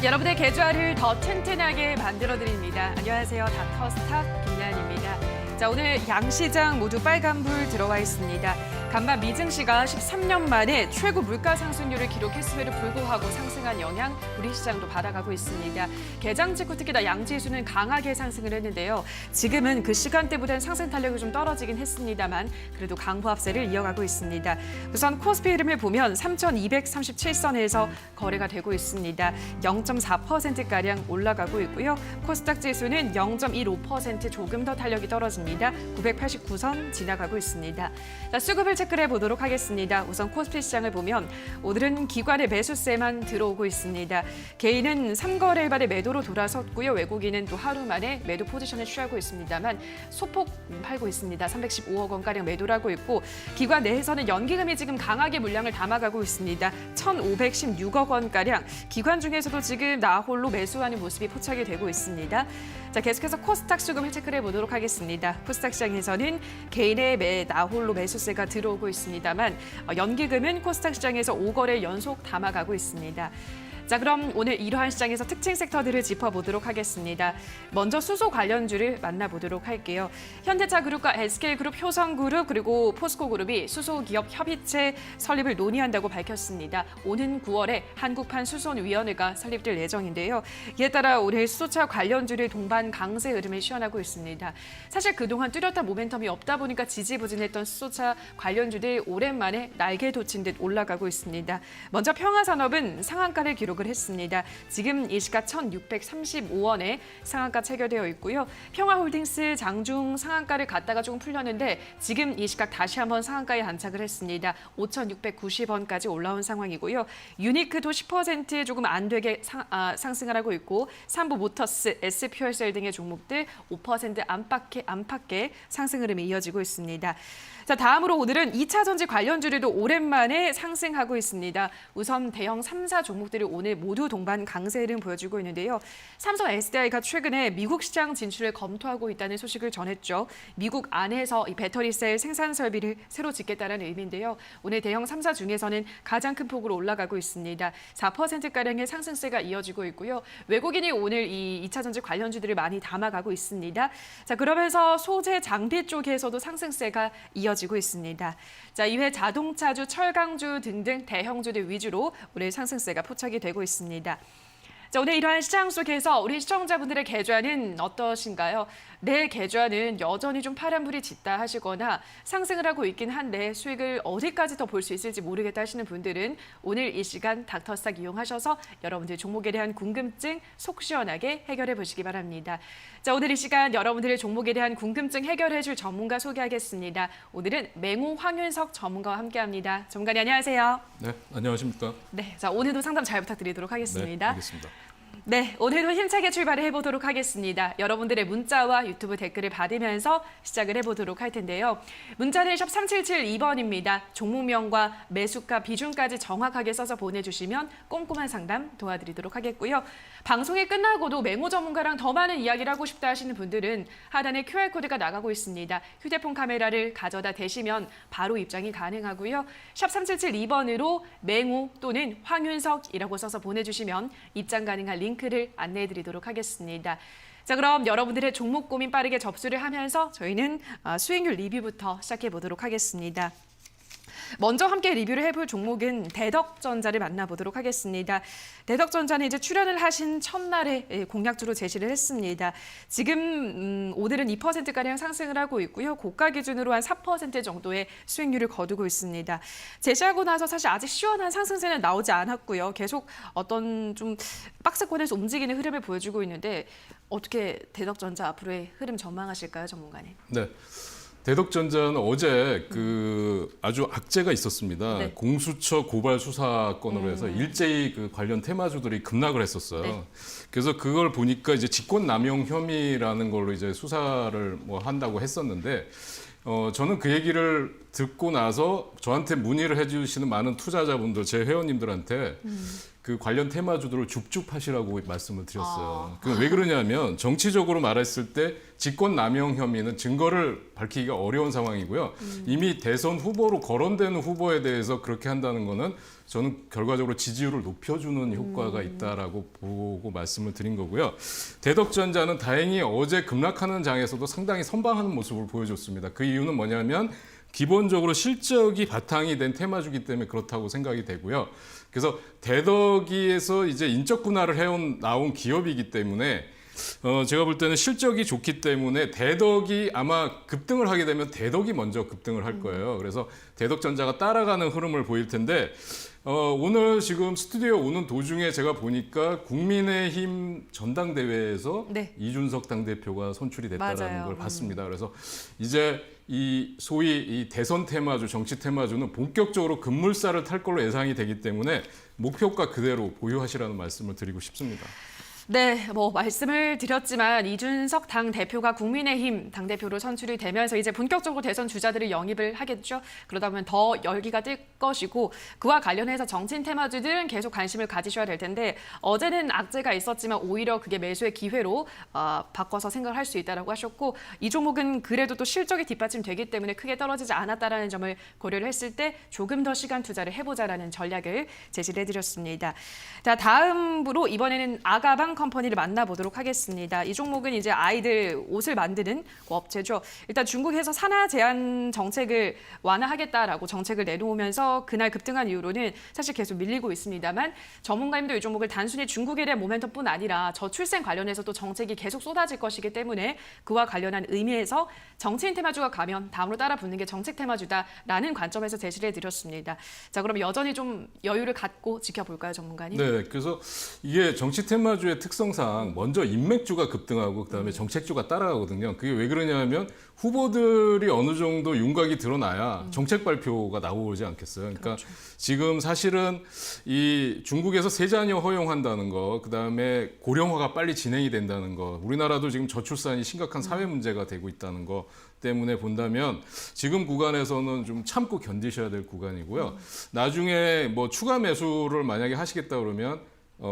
여러분의 계좌를 더 튼튼하게 만들어드립니다. 안녕하세요. 닥터스탁 김나연입니다. 자, 오늘 양시장 모두 빨간불 들어와 있습니다. 간밤 미증시가 13년 만에 최고 물가 상승률을 기록했음에도 불구하고 상승한 영향 우리 시장도 받아가고 있습니다. 개장 직후 특히나 양지수는 강하게 상승을 했는데요. 지금은 그 시간대보다는 상승 탄력이 좀 떨어지긴 했습니다만 그래도 강보 합세를 이어가고 있습니다. 우선 코스피 흐름을 보면 3,237선에서 거래가 되고 있습니다. 0.4%가량 올라가고 있고요. 코스닥 지수는 0.15% 조금 더 탄력이 떨어집니다. 989선 지나가고 있습니다. 자, 수급을 체크를 해보도록 하겠습니다. 우선 코스피 시장을 보면 오늘은 기관의 매수세만 들어오고 있습니다. 개인은 3거래일 만에 매도로 돌아섰고요. 외국인은 또 하루 만에 매도 포지션을 취하고 있습니다만 소폭 팔고 있습니다. 315억 원가량 매도를 하고 있고 기관 내에서는 연기금이 지금 강하게 물량을 담아가고 있습니다. 1,516억 원가량 기관 중에서도 지금 나홀로 매수하는 모습이 포착이 되고 있습니다. 자, 계속해서 코스닥 수급을 체크를 해보도록 하겠습니다. 코스닥 시장에서는 개인의 나홀로 매수세가 들어오고 있습니다만 연기금은 코스닥 시장에서 5거래 연속 담아가고 있습니다. 자, 그럼 오늘 이러한 시장에서 특징 섹터들을 짚어보도록 하겠습니다. 먼저 수소 관련주를 만나보도록 할게요. 현대차그룹과 SK그룹, 효성그룹 그리고 포스코그룹이 수소기업 협의체 설립을 논의한다고 밝혔습니다. 오는 9월에 한국판 수소위원회가 설립될 예정인데요. 이에 따라 올해 수소차 관련주를 동반 강세 흐름을 시현하고 있습니다. 사실 그동안 뚜렷한 모멘텀이 없다 보니까 지지부진했던 수소차 관련주들 오랜만에 날개 돋친 듯 올라가고 있습니다. 먼저 평화산업은 상한가를 기록을 했습니다. 지금 이 시가 1,635원에 상한가 체결되어 있고요. 평화홀딩스 장중 상한가를 갔다가 조금 풀렸는데 지금 이 시각 다시 한번 상한가에 안착을 했습니다. 5,690원까지 올라온 상황이고요. 유니크도 10% 조금 안 되게 상승을 하고 있고 삼부모터스, SP혈셀 등의 종목들 5% 안팎의 상승 흐름이 이어지고 있습니다. 자, 다음으로 오늘은 2차 전지 관련주들도 오랜만에 상승하고 있습니다. 우선 대형 3사 종목들이 오늘 모두 동반 강세 흐름 보여주고 있는데요. 삼성 SDI가 최근에 미국 시장 진출을 검토하고 있다는 소식을 전했죠. 미국 안에서 이 배터리셀 생산 설비를 새로 짓겠다는 의미인데요. 오늘 대형 3사 중에서는 가장 큰 폭으로 올라가고 있습니다. 4%가량의 상승세가 이어지고 있고요. 외국인이 오늘 이 2차 전지 관련주들을 많이 담아가고 있습니다. 자, 그러면서 소재 장비 쪽에서도 상승세가 이어지고 있습니다. 자, 이외 자동차주, 철강주 등등 대형주들 위주로 오늘 상승세가 포착이 되고 있습니다. 자, 오늘 이러한 시장 속에서 우리 시청자분들의 계좌는 어떠신가요? 내 계좌는 여전히 좀 파란불이 짙다 하시거나 상승을 하고 있긴 한데 수익을 어디까지 더 볼 수 있을지 모르겠다 하시는 분들은 오늘 이 시간 닥터스탁 이용하셔서 여러분들 종목에 대한 궁금증 속 시원하게 해결해 보시기 바랍니다. 자, 오늘 이 시간 여러분들의 종목에 대한 궁금증 해결해 줄 전문가 소개하겠습니다. 오늘은 맹호 황윤석 전문가와 함께합니다. 전문가님 안녕하세요. 네, 안녕하십니까? 네, 자, 오늘도 상담 잘 부탁드리도록 하겠습니다. 네, 알겠습니다. 네, 오늘도 힘차게 출발을 해보도록 하겠습니다. 여러분들의 문자와 유튜브 댓글을 받으면서 시작을 해보도록 할 텐데요. 문자는 샵 3772번입니다. 종목명과 매수가 비중까지 정확하게 써서 보내주시면 꼼꼼한 상담 도와드리도록 하겠고요. 방송이 끝나고도 맹호 전문가랑 더 많은 이야기를 하고 싶다 하시는 분들은 하단에 QR코드가 나가고 있습니다. 휴대폰 카메라를 가져다 대시면 바로 입장이 가능하고요. 샵 3772번으로 맹호 또는 황윤석이라고 써서 보내주시면 입장 가능한 링크를 안내해드리도록 하겠습니다. 자, 그럼 여러분들의 종목 고민 빠르게 접수를 하면서 저희는 수익률 리뷰부터 시작해 보도록 하겠습니다. 먼저 함께 리뷰를 해볼 종목은 대덕전자를 만나보도록 하겠습니다. 대덕전자는 이제 출연을 하신 첫날에 공략주로 제시를 했습니다. 지금 오늘은 2%가량 상승을 하고 있고요. 고가 기준으로 한 4% 정도의 수익률을 거두고 있습니다. 제시하고 나서 사실 아직 시원한 상승세는 나오지 않았고요. 계속 어떤 좀 박스권에서 움직이는 흐름을 보여주고 있는데 어떻게 대덕전자 앞으로의 흐름 전망하실까요, 전문가님? 네. 대덕전자는 어제 아주 악재가 있었습니다. 네. 공수처 고발 수사건으로 해서 일제히 그 관련 테마주들이 급락을 했었어요. 네. 그래서 그걸 보니까 이제 직권남용 혐의라는 걸로 이제 수사를 한다고 했었는데, 저는 그 얘기를 듣고 나서 저한테 문의를 해주시는 많은 투자자분들, 제 회원님들한테 그 관련 테마주들을 줍줍하시라고 말씀을 드렸어요. 왜 그러냐면 정치적으로 말했을 때 직권 남용 혐의는 증거를 밝히기가 어려운 상황이고요. 이미 대선 후보로 거론되는 후보에 대해서 그렇게 한다는 거는 저는 결과적으로 지지율을 높여주는 효과가 있다라고 보고 말씀을 드린 거고요. 대덕전자는 다행히 어제 급락하는 장에서도 상당히 선방하는 모습을 보여줬습니다. 그 이유는 뭐냐면 기본적으로 실적이 바탕이 된 테마주기 때문에 그렇다고 생각이 되고요. 그래서 대덕이에서 이제 인적 분할을 나온 기업이기 때문에 제가 볼 때는 실적이 좋기 때문에 대덕이 아마 급등을 하게 되면 대덕이 먼저 급등을 할 거예요. 그래서 대덕전자가 따라가는 흐름을 보일 텐데 오늘 지금 스튜디오 오는 도중에 제가 보니까 국민의힘 전당대회에서 네. 이준석 당대표가 선출이 됐다는 맞아요. 걸 봤습니다. 그래서 이제 이 소위 이 대선 테마주, 정치 테마주는 본격적으로 급물살을 탈 걸로 예상이 되기 때문에 목표가 그대로 보유하시라는 말씀을 드리고 싶습니다. 네, 말씀을 드렸지만 이준석 당대표가 국민의힘 당대표로 선출이 되면서 이제 본격적으로 대선 주자들을 영입을 하겠죠. 그러다 보면 더 열기가 뜰 것이고 그와 관련해서 정치인 테마주들은 계속 관심을 가지셔야 될 텐데 어제는 악재가 있었지만 오히려 그게 매수의 기회로 바꿔서 생각을 할 수 있다고 하셨고 이 종목은 그래도 또 실적이 뒷받침되기 때문에 크게 떨어지지 않았다라는 점을 고려를 했을 때 조금 더 시간 투자를 해보자라는 전략을 제시를 해드렸습니다. 자, 다음으로 이번에는 아가방 컴퍼니를 만나보도록 하겠습니다. 이 종목은 이제 아이들 옷을 만드는 업체죠. 일단 중국에서 산하 제한 정책을 완화하겠다라고 정책을 내놓으면서 그날 급등한 이후로는 사실 계속 밀리고 있습니다만 전문가님도 이 종목을 단순히 중국에 대한 모멘텀뿐 아니라 저출생 관련해서 또 정책이 계속 쏟아질 것이기 때문에 그와 관련한 의미에서 정치인 테마주가 가면 다음으로 따라 붙는 게 정책 테마주다라는 관점에서 제시를 해드렸습니다. 자, 그럼 여전히 좀 여유를 갖고 지켜볼까요, 전문가님? 네, 그래서 이게 정치 테마주의 특성상 먼저 인맥주가 급등하고 그다음에 정책주가 따라가거든요. 그게 왜 그러냐면 후보들이 어느 정도 윤곽이 드러나야 정책 발표가 나오지 않겠어요. 그러니까 그렇죠. 지금 사실은 이 중국에서 세자녀 허용한다는 거, 그다음에 고령화가 빨리 진행이 된다는 거, 우리나라도 지금 저출산이 심각한 사회 문제가 되고 있다는 거 때문에 본다면 지금 구간에서는 좀 참고 견디셔야 될 구간이고요. 나중에 뭐 추가 매수를 만약에 하시겠다 그러면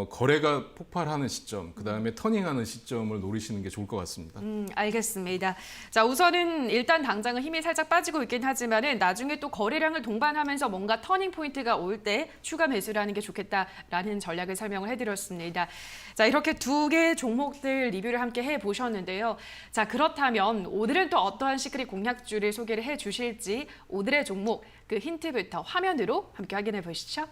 거래가 폭발하는 시점, 그다음에 터닝하는 시점을 노리시는 게 좋을 것 같습니다. 알겠습니다. 자, 우선은 일단 당장은 힘이 살짝 빠지고 있긴 하지만은 나중에 또 거래량을 동반하면서 뭔가 터닝 포인트가 올 때 추가 매수를 하는 게 좋겠다라는 전략을 설명을 해드렸습니다. 자, 이렇게 두 개의 종목들 리뷰를 함께 해보셨는데요. 자, 그렇다면 오늘은 또 어떠한 시크릿 공략주를 소개를 해주실지 오늘의 종목 그 힌트부터 화면으로 함께 확인해 보시죠.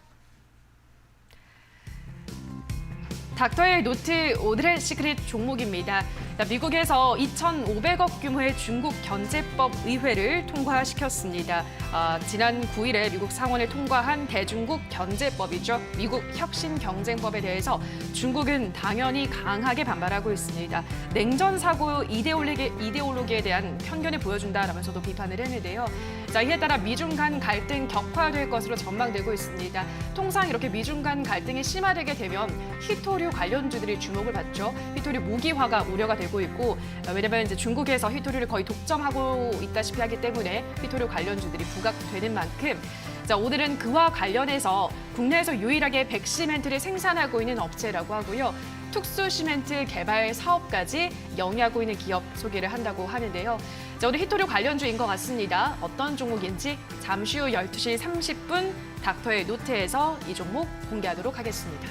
닥터의 노트 오늘의 시크릿 종목입니다. 미국에서 2,500억 규모의 중국 견제법 의회를 통과시켰습니다. 지난 9일에 미국 상원을 통과한 대중국 견제법이죠. 미국 혁신경쟁법에 대해서 중국은 당연히 강하게 반발하고 있습니다. 냉전 사고 이데올로기에 대한 편견을 보여준다라면서도 비판을 했는데요. 자, 이에 따라 미중 간 갈등 격화될 것으로 전망되고 있습니다. 통상 이렇게 미중 간 갈등이 심화되게 되면 히토류 관련주들이 주목을 받죠. 히토류 무기화가 우려가 되고 있고 왜냐하면 이제 중국에서 히토류를 거의 독점하고 있다시피 하기 때문에 히토류 관련주들이 부각되는 만큼 자, 오늘은 그와 관련해서 국내에서 유일하게 백시멘트를 생산하고 있는 업체라고 하고요. 특수시멘트 개발 사업까지 영위하고 있는 기업 소개를 한다고 하는데요. 자, 오늘 히토류 관련주인 것 같습니다. 어떤 종목인지 잠시 후 12시 30분 닥터의 노트에서 이 종목 공개하도록 하겠습니다.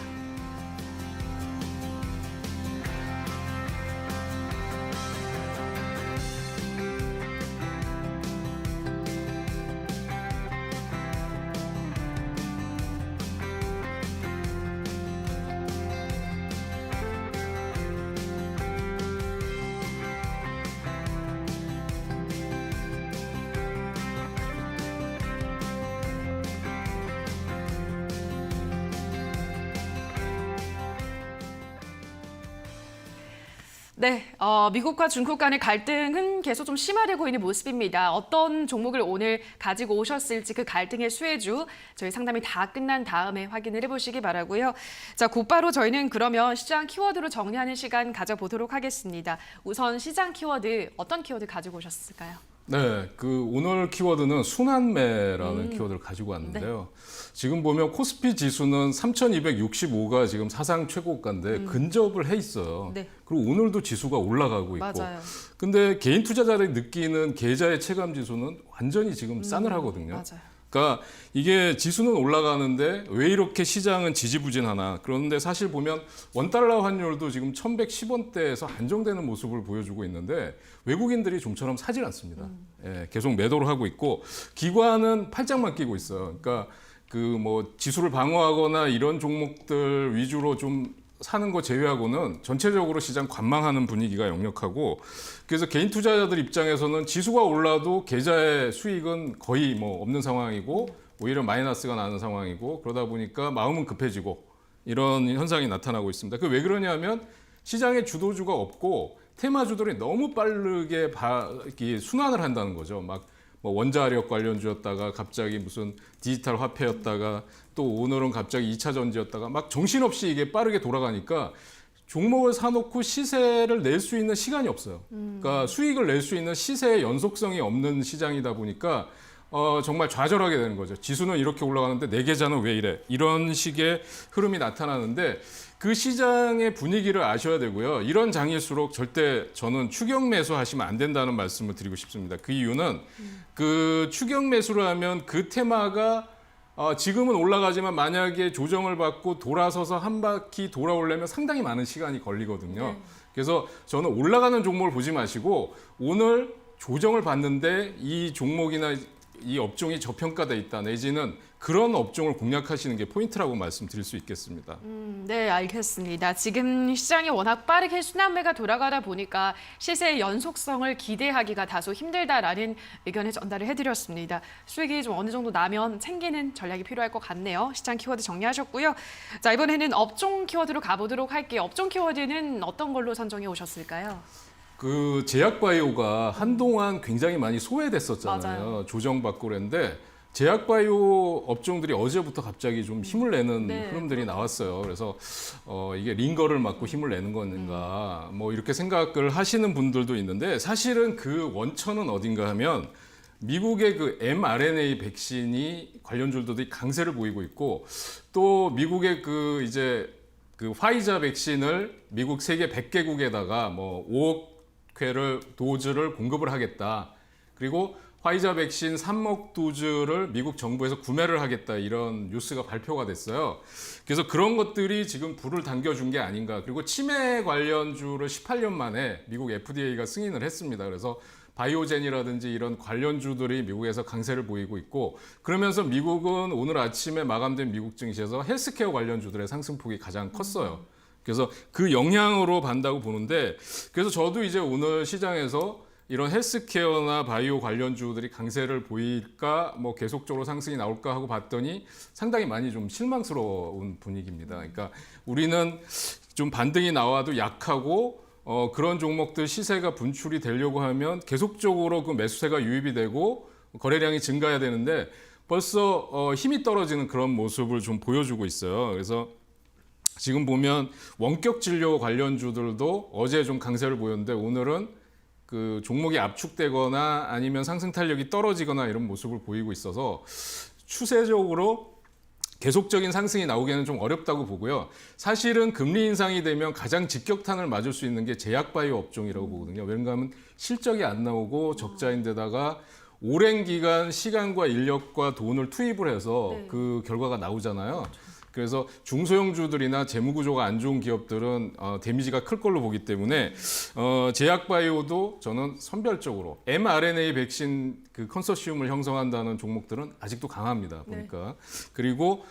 네, 미국과 중국 간의 갈등은 계속 좀 심화되고 있는 모습입니다. 어떤 종목을 오늘 가지고 오셨을지 그 갈등의 수혜주 저희 상담이 다 끝난 다음에 확인을 해보시기 바라고요. 자, 곧바로 저희는 그러면 시장 키워드로 정리하는 시간 가져보도록 하겠습니다. 우선 시장 키워드 어떤 키워드 가지고 오셨을까요? 네, 그 오늘 키워드는 순환매라는 키워드를 가지고 왔는데요. 지금 보면 코스피 지수는 3,265가 지금 사상 최고가인데 근접을 해 있어요. 네. 그리고 오늘도 지수가 올라가고 있고. 맞아요. 근데 개인 투자자들이 느끼는 계좌의 체감 지수는 완전히 지금 싸늘하거든요. 맞아요. 그러니까 이게 지수는 올라가는데 왜 이렇게 시장은 지지부진하나. 그런데 사실 보면 원달러 환율도 지금 1,110원대에서 안정되는 모습을 보여주고 있는데 외국인들이 좀처럼 사질 않습니다. 예, 계속 매도를 하고 있고 기관은 팔짱만 끼고 있어요. 그러니까 그 뭐 지수를 방어하거나 이런 종목들 위주로 좀 사는 거 제외하고는 전체적으로 시장 관망하는 분위기가 역력하고 그래서 개인 투자자들 입장에서는 지수가 올라도 계좌의 수익은 거의 뭐 없는 상황이고 오히려 마이너스가 나는 상황이고 그러다 보니까 마음은 급해지고 이런 현상이 나타나고 있습니다. 그 왜 그러냐면 시장에 주도주가 없고 테마주들이 너무 빠르게 순환을 한다는 거죠. 막 뭐 원자력 관련주였다가 갑자기 무슨 디지털 화폐였다가 또 오늘은 갑자기 2차 전지였다가 막 정신없이 이게 빠르게 돌아가니까 종목을 사놓고 시세를 낼 수 있는 시간이 없어요. 그러니까 수익을 낼 수 있는 시세의 연속성이 없는 시장이다 보니까 정말 좌절하게 되는 거죠. 지수는 이렇게 올라가는데 내 계좌는 왜 이래? 이런 식의 흐름이 나타나는데 그 시장의 분위기를 아셔야 되고요. 이런 장일수록 절대 저는 추격 매수하시면 안 된다는 말씀을 드리고 싶습니다. 그 이유는 그 추격 매수를 하면 그 테마가 지금은 올라가지만 만약에 조정을 받고 돌아서서 한 바퀴 돌아오려면 상당히 많은 시간이 걸리거든요. 그래서 저는 올라가는 종목을 보지 마시고 오늘 조정을 받는데 이 종목이나 이 업종이 저평가돼 있다 내지는 그런 업종을 공략하시는 게 포인트라고 말씀드릴 수 있겠습니다. 네, 알겠습니다. 지금 시장이 워낙 빠르게 순환매가 돌아가다 보니까 시세의 연속성을 기대하기가 다소 힘들다라는 의견을 전달을 해드렸습니다. 수익이 좀 어느 정도 나면 챙기는 전략이 필요할 것 같네요. 시장 키워드 정리하셨고요. 자, 이번에는 업종 키워드로 가보도록 할게요. 업종 키워드는 어떤 걸로 선정해 오셨을까요? 그 제약바이오가 한동안 굉장히 많이 소외됐었잖아요. 맞아요. 조정받고 그랬는데 제약바이오 업종들이 어제부터 갑자기 좀 힘을 내는 흐름들이 나왔어요. 그래서 이게 링거를 맞고 힘을 내는 건가 뭐 이렇게 생각을 하시는 분들도 있는데 사실은 그 원천은 어딘가 하면 미국의 그 mRNA 백신이 관련주들이 강세를 보이고 있고 또 미국의 그 이제 그 화이자 백신을 미국 세계 100개국에다가 뭐 5억 회를 도즈를 공급을 하겠다. 그리고 화이자 백신 3억 도즈를 미국 정부에서 구매를 하겠다. 이런 뉴스가 발표가 됐어요. 그래서 그런 것들이 지금 불을 당겨준 게 아닌가. 그리고 치매 관련주를 18년 만에 미국 FDA가 승인을 했습니다. 그래서 바이오젠이라든지 이런 관련주들이 미국에서 강세를 보이고 있고 그러면서 미국은 오늘 아침에 마감된 미국 증시에서 헬스케어 관련주들의 상승폭이 가장 컸어요. 그래서 그 영향으로 반다고 보는데 그래서 저도 이제 오늘 시장에서 이런 헬스케어나 바이오 관련주들이 강세를 보일까 뭐 계속적으로 상승이 나올까 하고 봤더니 상당히 많이 좀 실망스러운 분위기입니다. 그러니까 우리는 좀 반등이 나와도 약하고 그런 종목들 시세가 분출이 되려고 하면 계속적으로 그 매수세가 유입이 되고 거래량이 증가해야 되는데 벌써 힘이 떨어지는 그런 모습을 좀 보여주고 있어요. 그래서 지금 보면 원격 진료 관련주들도 어제 좀 강세를 보였는데 오늘은 그 종목이 압축되거나 아니면 상승 탄력이 떨어지거나 이런 모습을 보이고 있어서 추세적으로 계속적인 상승이 나오기에는 좀 어렵다고 보고요. 사실은 금리 인상이 되면 가장 직격탄을 맞을 수 있는 게 제약바이오 업종이라고 보거든요. 왜냐하면 실적이 안 나오고 적자인데다가 오랜 기간 시간과 인력과 돈을 투입을 해서 그 결과가 나오잖아요. 그래서 중소형주들이나 재무구조가 안 좋은 기업들은 데미지가 클 걸로 보기 때문에 제약바이오도 저는 선별적으로 mRNA 백신 그 컨소시엄을 형성한다는 종목들은 아직도 강합니다. 보니까. 그리고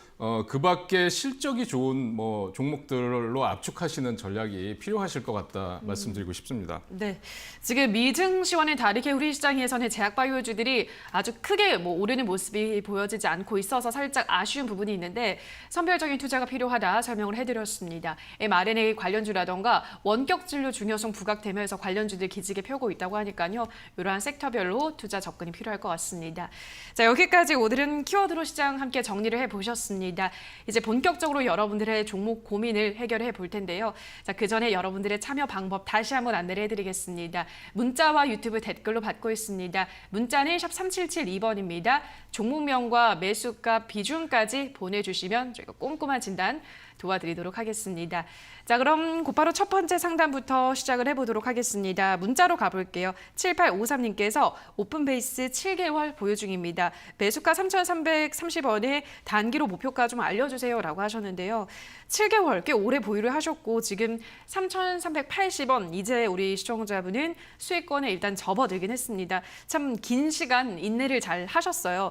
그 밖에 실적이 좋은 뭐 종목들로 압축하시는 전략이 필요하실 것 같다 말씀드리고 싶습니다. 네, 지금 미증시와는 다르게 우리 시장에서는 제약바이오주들이 아주 크게 뭐 오르는 모습이 보여지지 않고 있어서 살짝 아쉬운 부분이 있는데 선별적인 투자가 필요하다 설명을 해드렸습니다. mRNA 관련주라던가 원격 진료 중요성 부각되면서 관련주들 기지개 펴고 있다고 하니까요. 이러한 섹터별로 투자 접근이 필요할 것 같습니다. 자, 여기까지 오늘은 키워드로 시장 함께 정리를 해보셨습니다. 있습니다. 이제 본격적으로 여러분들의 종목 고민을 해결해 볼 텐데요. 자, 그 전에 여러분들의 참여 방법 다시 한번 안내를 해드리겠습니다. 문자와 유튜브 댓글로 받고 있습니다. 문자는 샵 3772번입니다. 종목명과 매수가 비중까지 보내주시면 저희가 꼼꼼한 진단 도와드리도록 하겠습니다. 자, 그럼 곧바로 첫 번째 상담부터 시작을 해보도록 하겠습니다. 문자로 가볼게요. 7853님께서 오픈베이스 7개월 보유 중입니다. 매수가 3,330원에 단기로 목표가 좀 알려주세요라고 하셨는데요. 7개월 꽤 오래 보유를 하셨고 지금 3,380원 이제 우리 시청자분은 수익권에 일단 접어들긴 했습니다. 참 긴 시간 인내를 잘 하셨어요.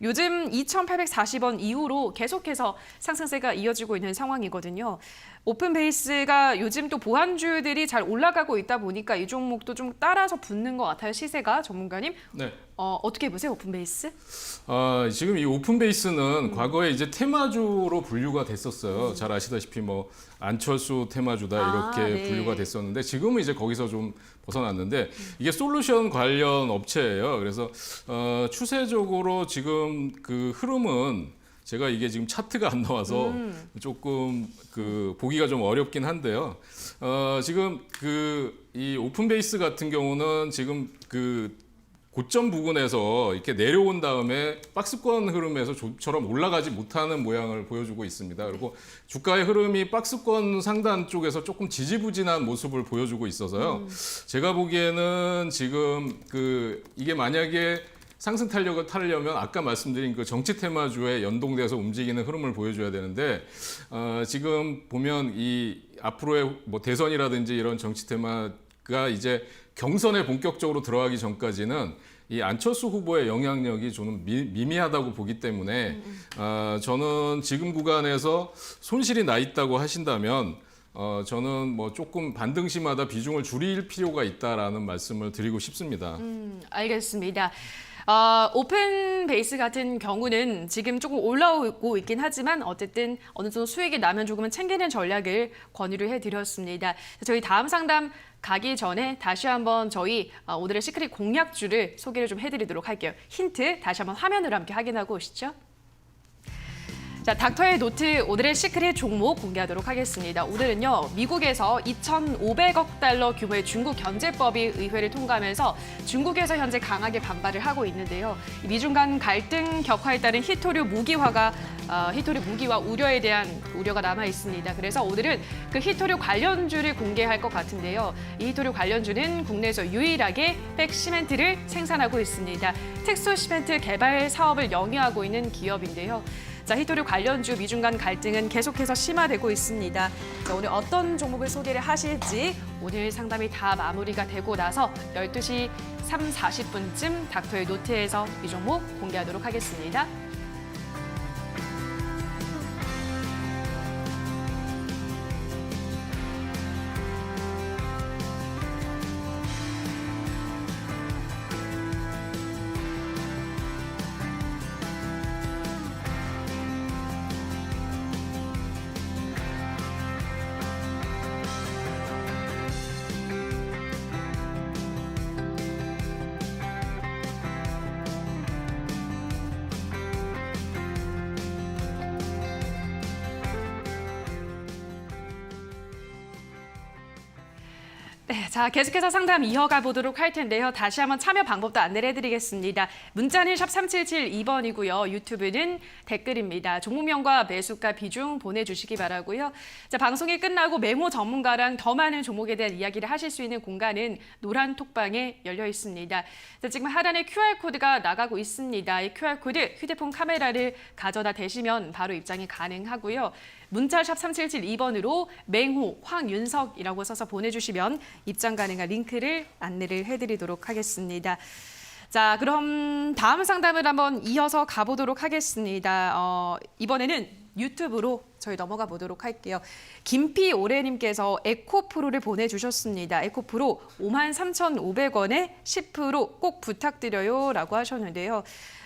요즘 2,840원 이후로 계속해서 상승세가 이어지고 있는 상황이거든요. 오픈베이스가 요즘 또 보안주들이 잘 올라가고 있다 보니까 이 종목도 좀 따라서 붙는 것 같아요. 시세가 전문가님. 네. 어떻게 보세요, 오픈베이스? 지금 이 오픈베이스는 과거에 이제 테마주로 분류가 됐었어요. 잘 아시다시피 뭐 안철수 테마주다 이렇게 네. 분류가 됐었는데 지금은 이제 거기서 좀 벗어났는데 이게 솔루션 관련 업체예요. 그래서 추세적으로 지금 그 흐름은 제가 이게 지금 차트가 안 나와서 조금 그 보기가 좀 어렵긴 한데요. 지금 그 이 오픈베이스 같은 경우는 지금 그 고점 부근에서 이렇게 내려온 다음에 박스권 흐름에서 좀처럼 올라가지 못하는 모양을 보여주고 있습니다. 그리고 주가의 흐름이 박스권 상단 쪽에서 조금 지지부진한 모습을 보여주고 있어서요. 제가 보기에는 지금 그 이게 만약에 상승 탄력을 타려면 아까 말씀드린 그 정치 테마주에 연동돼서 움직이는 흐름을 보여줘야 되는데 지금 보면 이 앞으로의 뭐 대선이라든지 이런 정치 테마가 이제 경선에 본격적으로 들어가기 전까지는 이 안철수 후보의 영향력이 좀 미미하다고 보기 때문에 저는 지금 구간에서 손실이 나 있다고 하신다면 저는 뭐 조금 반등시마다 비중을 줄일 필요가 있다라는 말씀을 드리고 싶습니다. 알겠습니다. 오픈 베이스 같은 경우는 지금 조금 올라오고 있긴 하지만 어쨌든 어느 정도 수익이 나면 조금은 챙기는 전략을 권유를 해드렸습니다. 저희 다음 상담 가기 전에 다시 한번 저희 오늘의 시크릿 공략주를 소개를 좀 해드리도록 할게요. 힌트 다시 한번 화면으로 함께 확인하고 오시죠. 자, 닥터의 노트 오늘의 시크릿 종목 공개하도록 하겠습니다. 오늘은요, 미국에서 2,500억 달러 규모의 중국 견제법이 의회를 통과하면서 중국에서 현재 강하게 반발을 하고 있는데요. 미중 간 갈등 격화에 따른 히토류 무기화 우려에 대한 우려가 남아 있습니다. 그래서 오늘은 그 히토류 관련주를 공개할 것 같은데요. 이 히토류 관련주는 국내에서 유일하게 백시멘트를 생산하고 있습니다. 특수 시멘트 개발 사업을 영위하고 있는 기업인데요. 자, 히토류 관련주 미중 간 갈등은 계속해서 심화되고 있습니다. 자, 오늘 어떤 종목을 소개를 하실지 오늘 상담이 다 마무리가 되고 나서 12시 40분쯤 닥터의 노트에서 이 종목 공개하도록 하겠습니다. 네, 자, 계속해서 상담 이어가 보도록 할 텐데요. 다시 한번 참여 방법도 안내를 해드리겠습니다. 문자는 샵 3772번이고요. 유튜브는 댓글입니다. 종목명과 매수가 비중 보내주시기 바라고요. 자, 방송이 끝나고 메모 전문가랑 더 많은 종목에 대한 이야기를 하실 수 있는 공간은 노란 톡방에 열려 있습니다. 자, 지금 하단에 QR코드가 나가고 있습니다. 이 QR코드 휴대폰 카메라를 가져다 대시면 바로 입장이 가능하고요. 문자 샵 3772번으로 맹호, 황윤석이라고 써서 보내주시면 입장 가능한 링크를 안내를 해드리도록 하겠습니다. 자, 그럼 다음 상담을 한번 이어서 가보도록 하겠습니다. 이번에는 유튜브로 저희 넘어가 보도록 할게요. 김피오레님께서 에코프로를 보내주셨습니다. 에코프로 53,500원에 10%꼭 부탁드려요 라고 하셨는데요.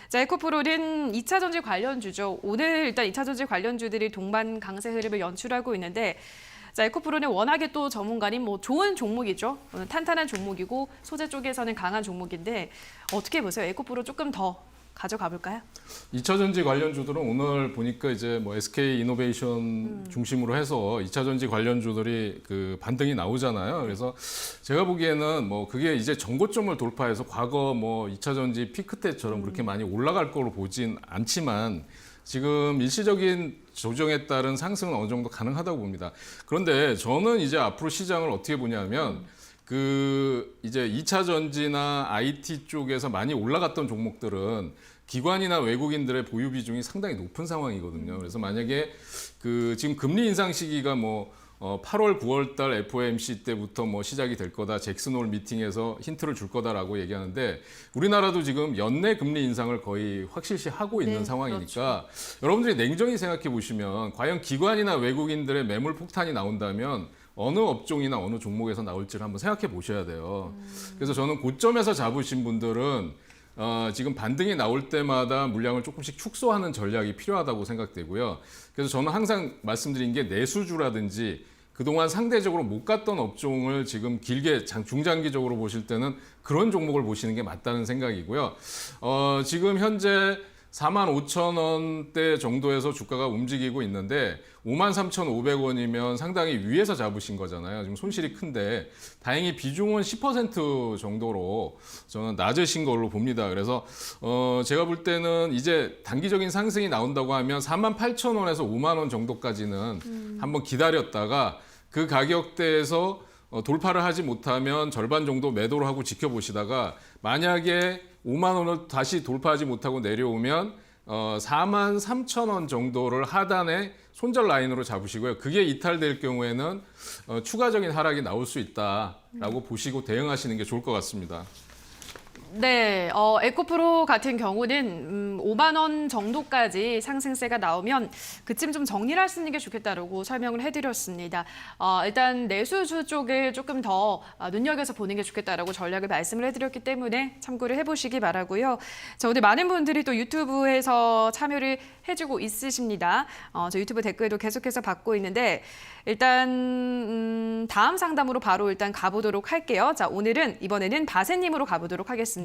자, 에코프로는 2차 전지 관련주죠. 오늘 일단 2차 전지 관련주들이 동반 강세 흐름을 연출하고 있는데 자, 에코프로는 워낙에 또 전문가님 뭐 좋은 종목이죠. 탄탄한 종목이고 소재 쪽에서는 강한 종목인데 어떻게 보세요? 에코프로 조금 더 가져가 볼까요? 2차 전지 관련주들은 오늘 보니까 이제 뭐 SK 이노베이션 중심으로 해서 2차 전지 관련주들이 그 반등이 나오잖아요. 그래서 제가 보기에는 뭐 그게 이제 전고점을 돌파해서 과거 뭐 2차 전지 피크 때처럼 그렇게 많이 올라갈 거로 보진 않지만 지금 일시적인 조정에 따른 상승은 어느 정도 가능하다고 봅니다. 그런데 저는 이제 앞으로 시장을 어떻게 보냐면 그 이제 2차 전지나 IT 쪽에서 많이 올라갔던 종목들은 기관이나 외국인들의 보유 비중이 상당히 높은 상황이거든요. 그래서 만약에 그 지금 금리 인상 시기가 뭐 8월, 9월 달 FOMC 때부터 뭐 시작이 될 거다. 잭슨홀 미팅에서 힌트를 줄 거다라고 얘기하는데 우리나라도 지금 연내 금리 인상을 거의 확실시 하고 있는 네, 상황이니까 여러분들이 냉정히 생각해 보시면 과연 기관이나 외국인들의 매물 폭탄이 나온다면 어느 업종이나 어느 종목에서 나올지를 한번 생각해 보셔야 돼요. 그래서 저는 고점에서 잡으신 분들은 지금 반등이 나올 때마다 물량을 조금씩 축소하는 전략이 필요하다고 생각되고요. 그래서 저는 항상 말씀드린 게 내수주라든지 그동안 상대적으로 못 갔던 업종을 지금 길게 중장기적으로 보실 때는 그런 종목을 보시는 게 맞다는 생각이고요. 지금 현재 45,000원대 정도에서 주가가 움직이고 있는데 53,500원이면 상당히 위에서 잡으신 거잖아요. 지금 손실이 큰데 다행히 비중은 10% 정도로 저는 낮으신 걸로 봅니다. 그래서 제가 볼 때는 이제 단기적인 상승이 나온다고 하면 48,000원에서 5만 원 정도까지는 한번 기다렸다가 그 가격대에서 돌파를 하지 못하면 절반 정도 매도를 하고 지켜보시다가 만약에 5만 원을 다시 돌파하지 못하고 내려오면 43,000원 정도를 하단에 손절 라인으로 잡으시고요. 그게 이탈될 경우에는 추가적인 하락이 나올 수 있다라고 보시고 대응하시는 게 좋을 것 같습니다. 네, 에코프로 같은 경우는 5만 원 정도까지 상승세가 나오면 그쯤 좀 정리를 하시는 게 좋겠다라고 설명을 해드렸습니다. 일단 내수주 쪽을 조금 더 눈여겨서 보는 게 좋겠다라고 전략을 말씀을 해드렸기 때문에 참고를 해보시기 바라고요. 자, 오늘 많은 분들이 또 유튜브에서 참여를 해주고 있으십니다. 저 유튜브 댓글도 계속해서 받고 있는데 일단 다음 상담으로 바로 일단 가보도록 할게요. 자, 이번에는 바세님으로 가보도록 하겠습니다.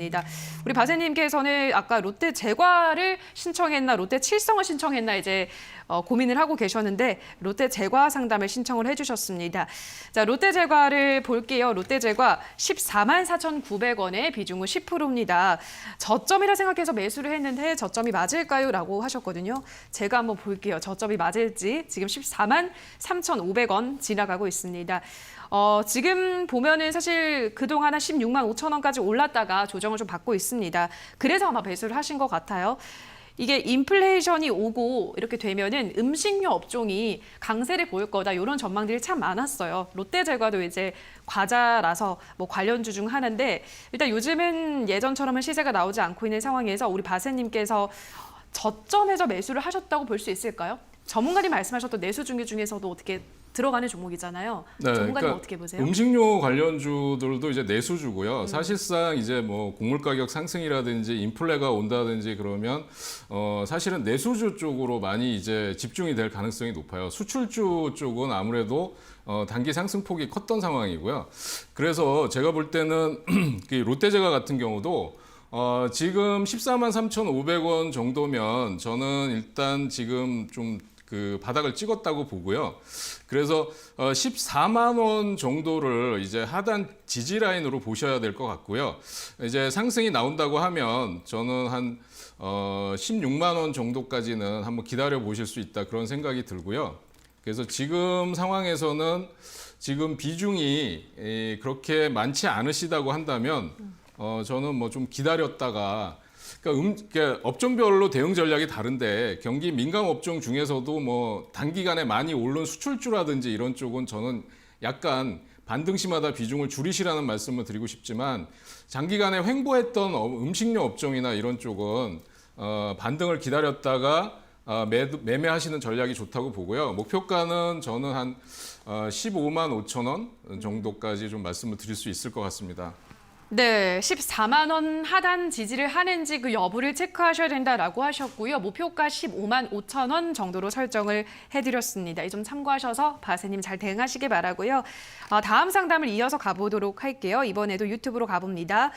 우리 바세님께서는 아까 롯데 제과를 신청했나 롯데 칠성을 신청했나 이제 고민을 하고 계셨는데 롯데 제과 상담을 신청을 해주셨습니다. 자, 롯데 제과를 볼게요. 롯데 제과 144,900원에 비중은 10%입니다. 저점이라 생각해서 매수를 했는데 저점이 맞을까요? 라고 하셨거든요. 제가 한번 볼게요. 저점이 맞을지. 지금 143,500원 지나가고 있습니다. 지금 보면은 사실 그동안 한 16만 5천 원까지 올랐다가 조정을 좀 받고 있습니다. 그래서 아마 매수를 하신 것 같아요. 이게 인플레이션이 오고 이렇게 되면은 음식료 업종이 강세를 보일 거다 이런 전망들이 참 많았어요. 롯데제과도 이제 과자라서 뭐 관련주 중 하나인데 일단 요즘은 예전처럼은 시세가 나오지 않고 있는 상황에서 우리 바세님께서 저점에서 매수를 하셨다고 볼 수 있을까요? 전문가님 말씀하셨던 내수중개 중에서도 어떻게 들어가는 종목이잖아요. 네, 전문가님 그러니까 어떻게 보세요? 음식료 관련주들도 이제 내수주고요. 사실상 이제 뭐 곡물 가격 상승이라든지 인플레가 온다든지 그러면 사실은 내수주 쪽으로 많이 이제 집중이 될 가능성이 높아요. 수출주 쪽은 아무래도 단기 상승폭이 컸던 상황이고요. 그래서 제가 볼 때는 롯데제과 같은 경우도 지금 143,500원 정도면 저는 일단 지금 좀 그 바닥을 찍었다고 보고요. 그래서 14만 원 정도를 이제 하단 지지 라인으로 보셔야 될 것 같고요. 이제 상승이 나온다고 하면 저는 한 16만 원 정도까지는 한번 기다려 보실 수 있다 그런 생각이 들고요. 그래서 지금 상황에서는 지금 비중이 그렇게 많지 않으시다고 한다면 저는 뭐 좀 기다렸다가 그러니까 업종별로 대응 전략이 다른데 경기 민감 업종 중에서도 뭐 단기간에 많이 오른 수출주라든지 이런 쪽은 저는 약간 반등시마다 비중을 줄이시라는 말씀을 드리고 싶지만 장기간에 횡보했던 음식료 업종이나 이런 쪽은 반등을 기다렸다가 매매하시는 전략이 좋다고 보고요. 목표가는 저는 한 15만 5천 원 정도까지 좀 말씀을 드릴 수 있을 것 같습니다. 네, 14만 원 하단 지지를 하는지 그 여부를 체크하셔야 된다라고 하셨고요. 목표가 15만 5천 원 정도로 설정을 해드렸습니다. 이 점 참고하셔서 바세님 잘 대응하시길 바라고요. 다음 상담을 이어서 가보도록 할게요. 이번에도 유튜브로 가봅니다.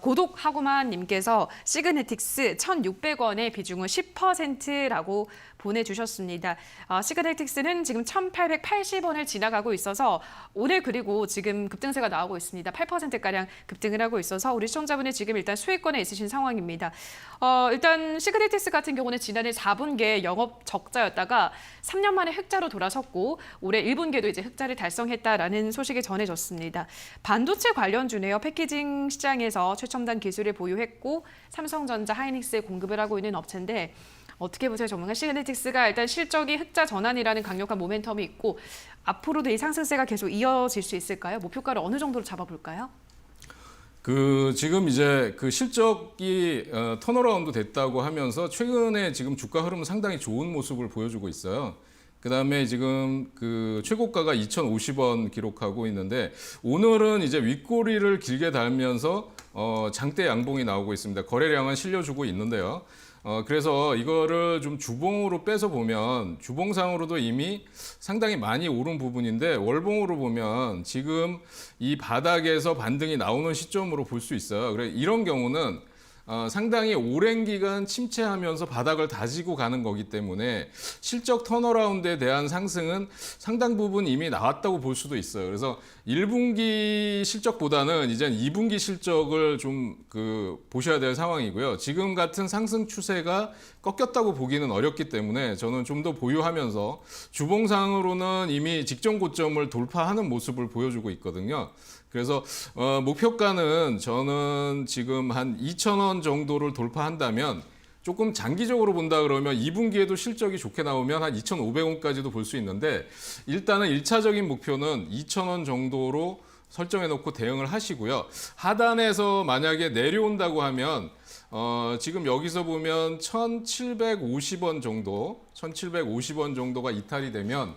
고독하구만 님께서 시그네틱스 1,600원의 비중은 10%라고 보내주셨습니다. 시그네틱스는 지금 1,880원을 지나가고 있어서 오늘 그리고 지금 급등세가 나오고 있습니다. 8%가량 급등을 하고 있어서 우리 시청자분이 지금 일단 수익권에 있으신 상황입니다. 일단 시그네틱스 같은 경우는 지난해 4분기에 영업 적자였다가 3년 만에 흑자로 돌아섰고 올해 1분기에도 이제 흑자를 달성했다라는 소식이 전해졌습니다. 반도체 관련주네요. 패키징 시장에서 최첨단 기술을 보유했고 삼성전자, 하이닉스에 공급을 하고 있는 업체인데 어떻게 보세요, 전문가? 시그네틱스가 일단 실적이 흑자 전환이라는 강력한 모멘텀이 있고 앞으로도 이 상승세가 계속 이어질 수 있을까요? 목표가를 어느 정도로 잡아볼까요? 지금 이제 그 실적이 턴어라운드 됐다고 하면서 최근에 지금 주가 흐름은 상당히 좋은 모습을 보여주고 있어요. 그다음에 지금 그 최고가가 2,050원 기록하고 있는데 오늘은 이제 윗꼬리를 길게 달면서 장대 양봉이 나오고 있습니다. 거래량은 실려주고 있는데요. 그래서 이거를 좀 주봉으로 빼서 보면 주봉상으로도 이미 상당히 많이 오른 부분인데 월봉으로 보면 지금 이 바닥에서 반등이 나오는 시점으로 볼 수 있어요. 그래 이런 경우는 상당히 오랜 기간 침체하면서 바닥을 다지고 가는 거기 때문에 실적 턴어라운드에 대한 상승은 상당 부분 이미 나왔다고 볼 수도 있어요. 그래서 1분기 실적보다는 이제 2분기 실적을 좀 보셔야 될 상황이고요. 지금 같은 상승 추세가 꺾였다고 보기는 어렵기 때문에 저는 좀 더 보유하면서 주봉상으로는 이미 직전 고점을 돌파하는 모습을 보여주고 있거든요. 그래서 목표가는 저는 지금 한 2,000원 정도를 돌파한다면 조금 장기적으로 본다 그러면 2분기에도 실적이 좋게 나오면 한 2,500원까지도 볼 수 있는데 일단은 1차적인 목표는 2,000원 정도로 설정해 놓고 대응을 하시고요. 하단에서 만약에 내려온다고 하면 지금 여기서 보면 1,750원 정도가 이탈이 되면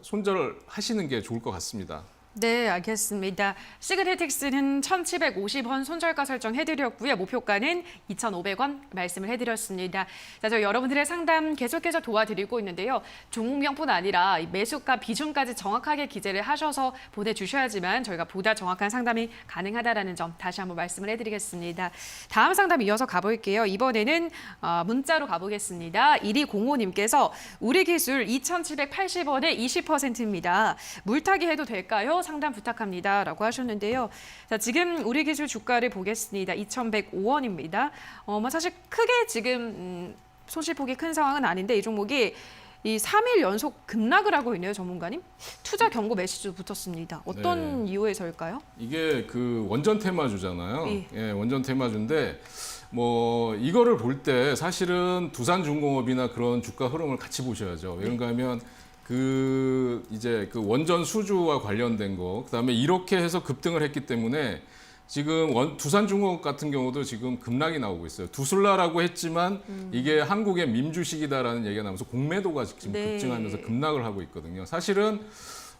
손절하시는 게 좋을 것 같습니다. 네, 알겠습니다. 시그네틱스는 1,750원 손절가 설정해드렸고요. 목표가는 2,500원 말씀을 해드렸습니다. 자, 저 여러분들의 상담 계속해서 도와드리고 있는데요. 종목명뿐 아니라 매수가 비중까지 정확하게 기재를 하셔서 보내주셔야지만 저희가 보다 정확한 상담이 가능하다는 점 다시 한번 말씀을 해드리겠습니다. 다음 상담 이어서 가볼게요. 이번에는 문자로 가보겠습니다. 1205님께서 우리 기술 2,780원에 20%입니다. 물타기 해도 될까요? 상담 부탁합니다. 라고 하셨는데요. 자, 지금 우리 기술 주가를 보겠습니다. 2,105원입니다. 사실 크게 지금 손실폭이 큰 상황은 아닌데 이 종목이 이 3일 연속 급락을 하고 있네요, 전문가님. 투자 경고 메시지도 붙었습니다. 어떤 이유에서일까요? 이게 원전 테마주잖아요. 예. 예, 원전 테마주인데 이거를 볼 때 사실은 두산중공업이나 그런 주가 흐름을 같이 보셔야죠. 왜그런가 하면 이제 원전 수주와 관련된 거, 그다음에 이렇게 해서 급등을 했기 때문에 지금 두산중공업 같은 경우도 지금 급락이 나오고 있어요. 두술라라고 했지만 이게 한국의 민주식이다라는 얘기가 나오면서 공매도가 지금 급증하면서 급락을 하고 있거든요. 사실은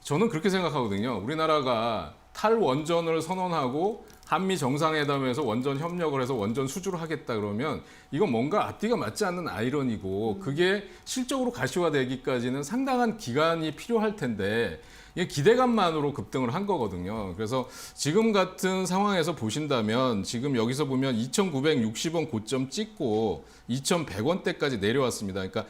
저는 그렇게 생각하거든요. 우리나라가 탈원전을 선언하고 한미 정상회담에서 원전 협력을 해서 원전 수주를 하겠다 그러면 이건 뭔가 앞뒤가 맞지 않는 아이러니고 그게 실적으로 가시화되기까지는 상당한 기간이 필요할 텐데 이게 기대감만으로 급등을 한 거거든요. 그래서 지금 같은 상황에서 보신다면 지금 여기서 보면 2,960원 고점 찍고 2,100원대까지 내려왔습니다. 그러니까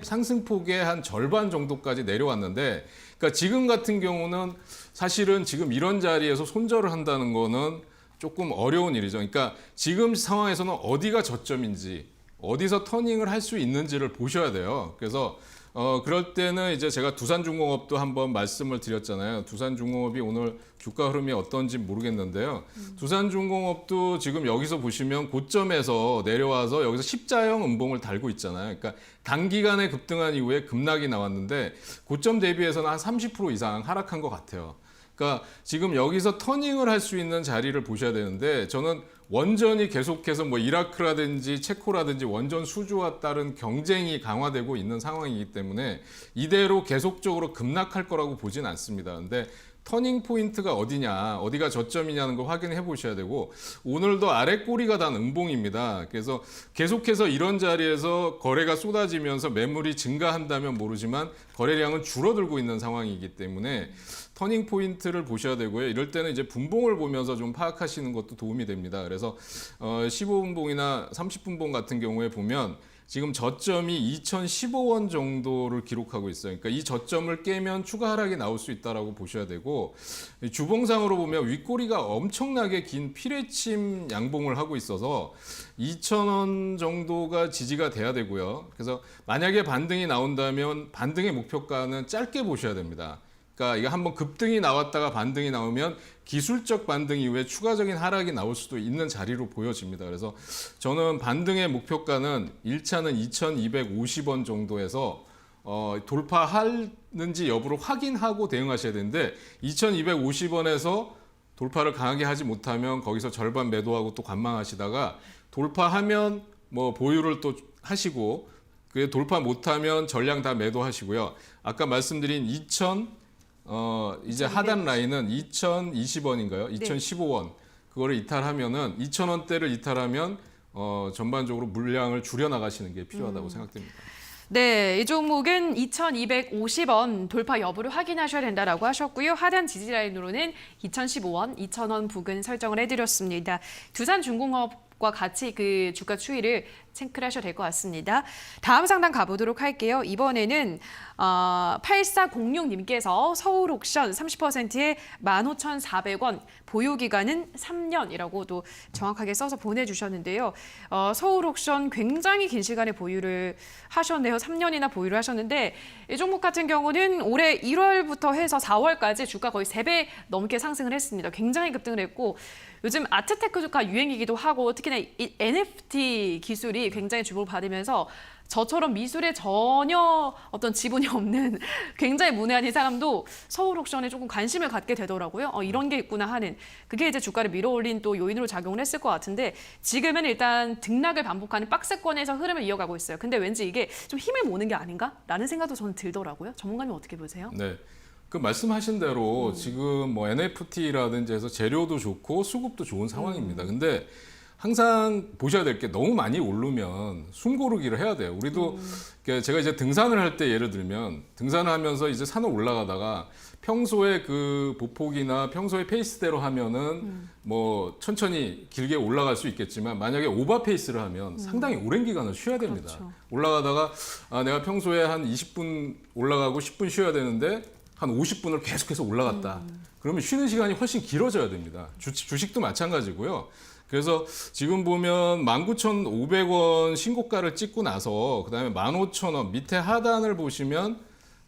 상승폭의 한 절반 정도까지 내려왔는데 그러니까 지금 같은 경우는 사실은 지금 이런 자리에서 손절을 한다는 거는 조금 어려운 일이죠. 그러니까 지금 상황에서는 어디가 저점인지 어디서 터닝을 할 수 있는지를 보셔야 돼요. 그래서 그럴 때는 이제 제가 두산중공업도 한번 말씀을 드렸잖아요. 두산중공업이 오늘 주가 흐름이 어떤지 모르겠는데요. 두산중공업도 지금 여기서 보시면 고점에서 내려와서 여기서 십자형 음봉을 달고 있잖아요. 그러니까 단기간에 급등한 이후에 급락이 나왔는데 고점 대비해서는 한 30% 이상 하락한 것 같아요. 그러니까 지금 여기서 터닝을 할 수 있는 자리를 보셔야 되는데 저는 원전이 계속해서 이라크라든지 체코라든지 원전 수주와 따른 경쟁이 강화되고 있는 상황이기 때문에 이대로 계속적으로 급락할 거라고 보진 않습니다. 근데 터닝 포인트가 어디냐, 어디가 저점이냐는 걸 확인해 보셔야 되고 오늘도 아래 꼬리가 단 음봉입니다. 그래서 계속해서 이런 자리에서 거래가 쏟아지면서 매물이 증가한다면 모르지만 거래량은 줄어들고 있는 상황이기 때문에 터닝 포인트를 보셔야 되고요. 이럴 때는 이제 분봉을 보면서 좀 파악하시는 것도 도움이 됩니다. 그래서 15분봉이나 30분봉 같은 경우에 보면 지금 저점이 2,015원 정도를 기록하고 있어요. 그러니까 이 저점을 깨면 추가 하락이 나올 수 있다라고 보셔야 되고 주봉상으로 보면 윗꼬리가 엄청나게 긴 피뢰침 양봉을 하고 있어서 2,000원 정도가 지지가 돼야 되고요. 그래서 만약에 반등이 나온다면 반등의 목표가는 짧게 보셔야 됩니다. 그러니까 이거 한번 급등이 나왔다가 반등이 나오면 기술적 반등 이후에 추가적인 하락이 나올 수도 있는 자리로 보여집니다. 그래서 저는 반등의 목표가는 1차는 2,250원 정도에서 돌파하는지 여부를 확인하고 대응하셔야 되는데 2,250원에서 돌파를 강하게 하지 못하면 거기서 절반 매도하고 또 관망하시다가 돌파하면 뭐 보유를 또 하시고 그게 돌파 못하면 전량 다 매도하시고요. 아까 말씀드린 이제 하단 라인은 2,020원인가요? 2,015원. 그거를 이탈하면은 2,000원대를 이탈하면 전반적으로 물량을 줄여 나가시는 게 필요하다고 생각됩니다. 네, 이 종목은 2,250원 돌파 여부를 확인하셔야 된다라고 하셨고요. 하단 지지 라인으로는 2,015원, 2,000원 부근 설정을 해드렸습니다. 두산중공업과 같이 그 주가 추이를 체크를 하셔야 될 것 같습니다. 다음 상담 가보도록 할게요. 이번에는 8406님께서 서울옥션 30%에 15,400원, 보유기간은 3년이라고 또 정확하게 써서 보내주셨는데요. 서울옥션 굉장히 긴 시간에 보유를 하셨네요. 3년이나 보유를 하셨는데 이 종목 같은 경우는 올해 1월부터 해서 4월까지 주가 거의 3배 넘게 상승을 했습니다. 굉장히 급등을 했고 요즘 아트테크가 유행이기도 하고 특히나 이 NFT 기술이 굉장히 주목을 받으면서 저처럼 미술에 전혀 어떤 지분이 없는 굉장히 문외한인 사람도 서울옥션에 조금 관심을 갖게 되더라고요. 이런 게 있구나 하는. 그게 이제 주가를 밀어올린 또 요인으로 작용을 했을 것 같은데 지금은 일단 등락을 반복하는 박스권에서 흐름을 이어가고 있어요. 근데 왠지 이게 좀 힘을 모는 게 아닌가라는 생각도 저는 들더라고요. 전문가님 어떻게 보세요? 네. 그 말씀하신 대로 지금 뭐 NFT라든지 해서 재료도 좋고 수급도 좋은 상황입니다. 근데 항상 보셔야 될 게 너무 많이 오르면 숨고르기를 해야 돼요. 우리도 제가 이제 등산을 할 때 예를 들면 등산을 하면서 이제 산을 올라가다가 평소에 그 보폭이나 평소에 페이스대로 하면은 뭐 천천히 길게 올라갈 수 있겠지만 만약에 오버 페이스를 하면 상당히 오랜 기간을 쉬어야 됩니다. 그렇죠. 올라가다가 내가 평소에 한 20분 올라가고 10분 쉬어야 되는데 한 50분을 계속해서 올라갔다. 그러면 쉬는 시간이 훨씬 길어져야 됩니다. 주식도 마찬가지고요. 그래서 지금 보면 19,500원 신고가를 찍고 나서 그다음에 15,000원 밑에 하단을 보시면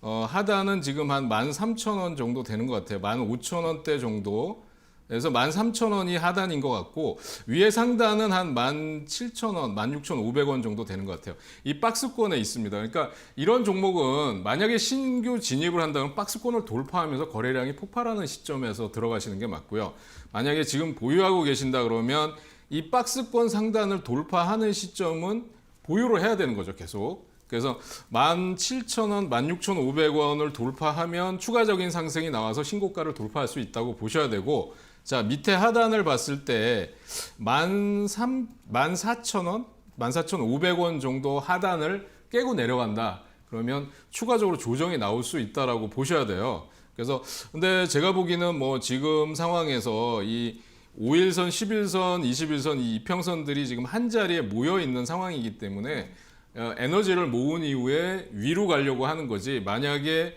하단은 지금 한 13,000원 정도 되는 것 같아요. 15,000원대 정도. 그래서 13,000원이 하단인 것 같고 위에 상단은 한 17,000원, 16,500원 정도 되는 것 같아요. 이 박스권에 있습니다. 그러니까 이런 종목은 만약에 신규 진입을 한다면 박스권을 돌파하면서 거래량이 폭발하는 시점에서 들어가시는 게 맞고요. 만약에 지금 보유하고 계신다 그러면 이 박스권 상단을 돌파하는 시점은 보유를 해야 되는 거죠, 계속. 그래서 17,000원, 16,500원을 돌파하면 추가적인 상승이 나와서 신고가를 돌파할 수 있다고 보셔야 되고 자, 밑에 하단을 봤을 때 14,000원, 14,500원 정도 하단을 깨고 내려간다. 그러면 추가적으로 조정이 나올 수 있다라고 보셔야 돼요. 그래서 근데 제가 보기에는 뭐 지금 상황에서 이 5일선, 10일선, 21선 이 이평선들이 지금 한 자리에 모여 있는 상황이기 때문에 에너지를 모은 이후에 위로 가려고 하는 거지 만약에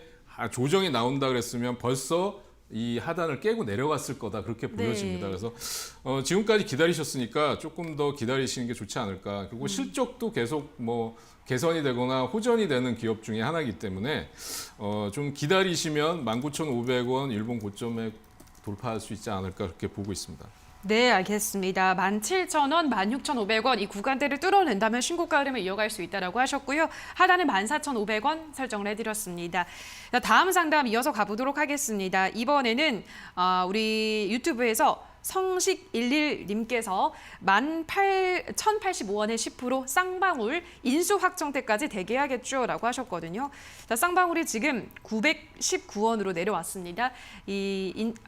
조정이 나온다 그랬으면 벌써 이 하단을 깨고 내려갔을 거다 그렇게 보여집니다. 네. 그래서 지금까지 기다리셨으니까 조금 더 기다리시는 게 좋지 않을까. 그리고 실적도 계속 뭐 개선이 되거나 호전이 되는 기업 중에 하나이기 때문에 좀 기다리시면 19,500원 일본 고점에 돌파할 수 있지 않을까 그렇게 보고 있습니다. 네, 알겠습니다. 17,000원, 16,500원 이 구간대를 뚫어낸다면 신고가 흐름을 이어갈 수 있다고 하셨고요. 하단은 14,500원 설정을 해드렸습니다. 다음 상담 이어서 가보도록 하겠습니다. 이번에는 우리 유튜브에서 성식11님께서 1,085원에 10% 쌍방울 인수 확정때까지 대기하겠죠라고 하셨거든요. 자, 쌍방울이 지금 919원으로 내려왔습니다.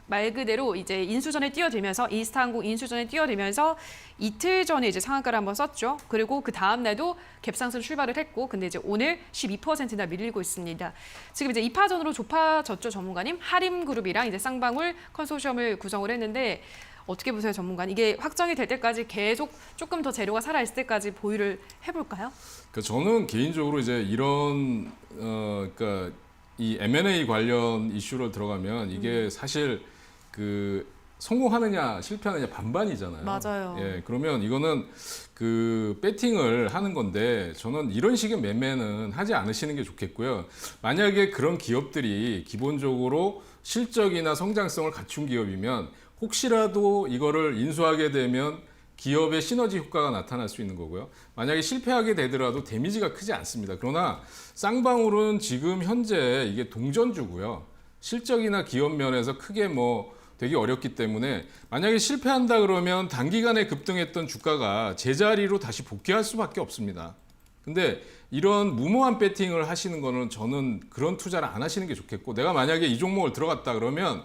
말 그대로 이제 인수전에 뛰어들면서 이스타항공 인수전에 뛰어들면서 이틀 전에 이제 상한가를 한번 썼죠. 그리고 그 다음 날도 갭상승 출발을 했고, 근데 이제 오늘 12%나 밀리고 있습니다. 지금 이제 2파전으로 좁아졌죠, 전문가님. 하림그룹이랑 이제 쌍방울 컨소시엄을 구성을 했는데 어떻게 보세요, 전문가님? 이게 확정이 될 때까지 계속 조금 더 재료가 살아있을 때까지 보유를 해볼까요? 그러니까 저는 개인적으로 이제 이런 그러니까 이 M&A 관련 이슈로 들어가면 이게 사실 그 성공하느냐 실패하느냐 반반이잖아요. 맞아요. 예, 그러면 이거는 그 배팅을 하는 건데 저는 이런 식의 매매는 하지 않으시는 게 좋겠고요. 만약에 그런 기업들이 기본적으로 실적이나 성장성을 갖춘 기업이면 혹시라도 이거를 인수하게 되면 기업의 시너지 효과가 나타날 수 있는 거고요. 만약에 실패하게 되더라도 데미지가 크지 않습니다. 그러나 쌍방울은 지금 현재 이게 동전주고요. 실적이나 기업 면에서 크게 뭐 되게 어렵기 때문에 만약에 실패한다 그러면 단기간에 급등했던 주가가 제자리로 다시 복귀할 수밖에 없습니다. 근데 이런 무모한 배팅을 하시는 거는 저는 그런 투자를 안 하시는 게 좋겠고, 내가 만약에 이 종목을 들어갔다 그러면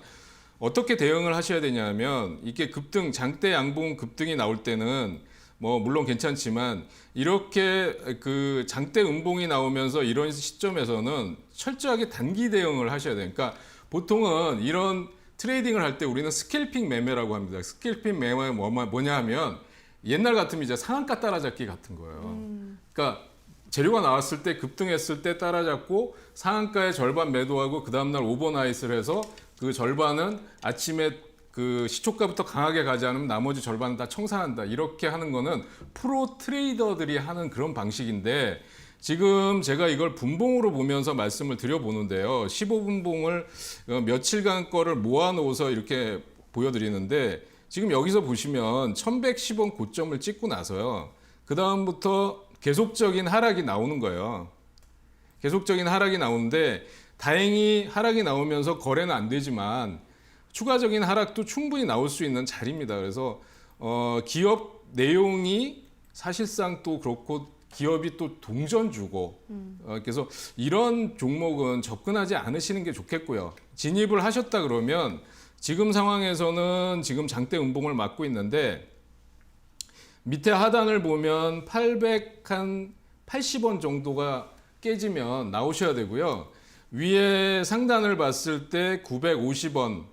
어떻게 대응을 하셔야 되냐면, 이게 급등, 장대 양봉 급등이 나올 때는 뭐 물론 괜찮지만 이렇게 그 장대 음봉이 나오면서 이런 시점에서는 철저하게 단기 대응을 하셔야 돼요. 그러니까 보통은 이런 트레이딩을 할 때 우리는 스캘핑 매매라고 합니다. 스캘핑 매매가 뭐냐 하면 옛날 같으면 이제 상한가 따라잡기 같은 거예요. 그러니까 재료가 나왔을 때 급등했을 때 따라잡고 상한가의 절반 매도하고 그 다음날 오버나잇을 해서 그 절반은 아침에 그 시초가부터 강하게 가지 않으면 나머지 절반은 다 청산한다. 이렇게 하는 거는 프로 트레이더들이 하는 그런 방식인데, 지금 제가 이걸 분봉으로 보면서 말씀을 드려보는데요. 15분봉을 며칠간 거를 모아놓아서 이렇게 보여드리는데, 지금 여기서 보시면 1110원 고점을 찍고 나서요. 그 다음부터 계속적인 하락이 나오는 거예요. 계속적인 하락이 나오는데 다행히 하락이 나오면서 거래는 안 되지만 추가적인 하락도 충분히 나올 수 있는 자리입니다. 그래서 기업 내용이 사실상 또 그렇고 기업이 또 동전주고 그래서 이런 종목은 접근하지 않으시는 게 좋겠고요. 진입을 하셨다 그러면 지금 상황에서는 지금 장대 음봉을 맞고 있는데 밑에 하단을 보면 880원 정도가 깨지면 나오셔야 되고요. 위에 상단을 봤을 때 950원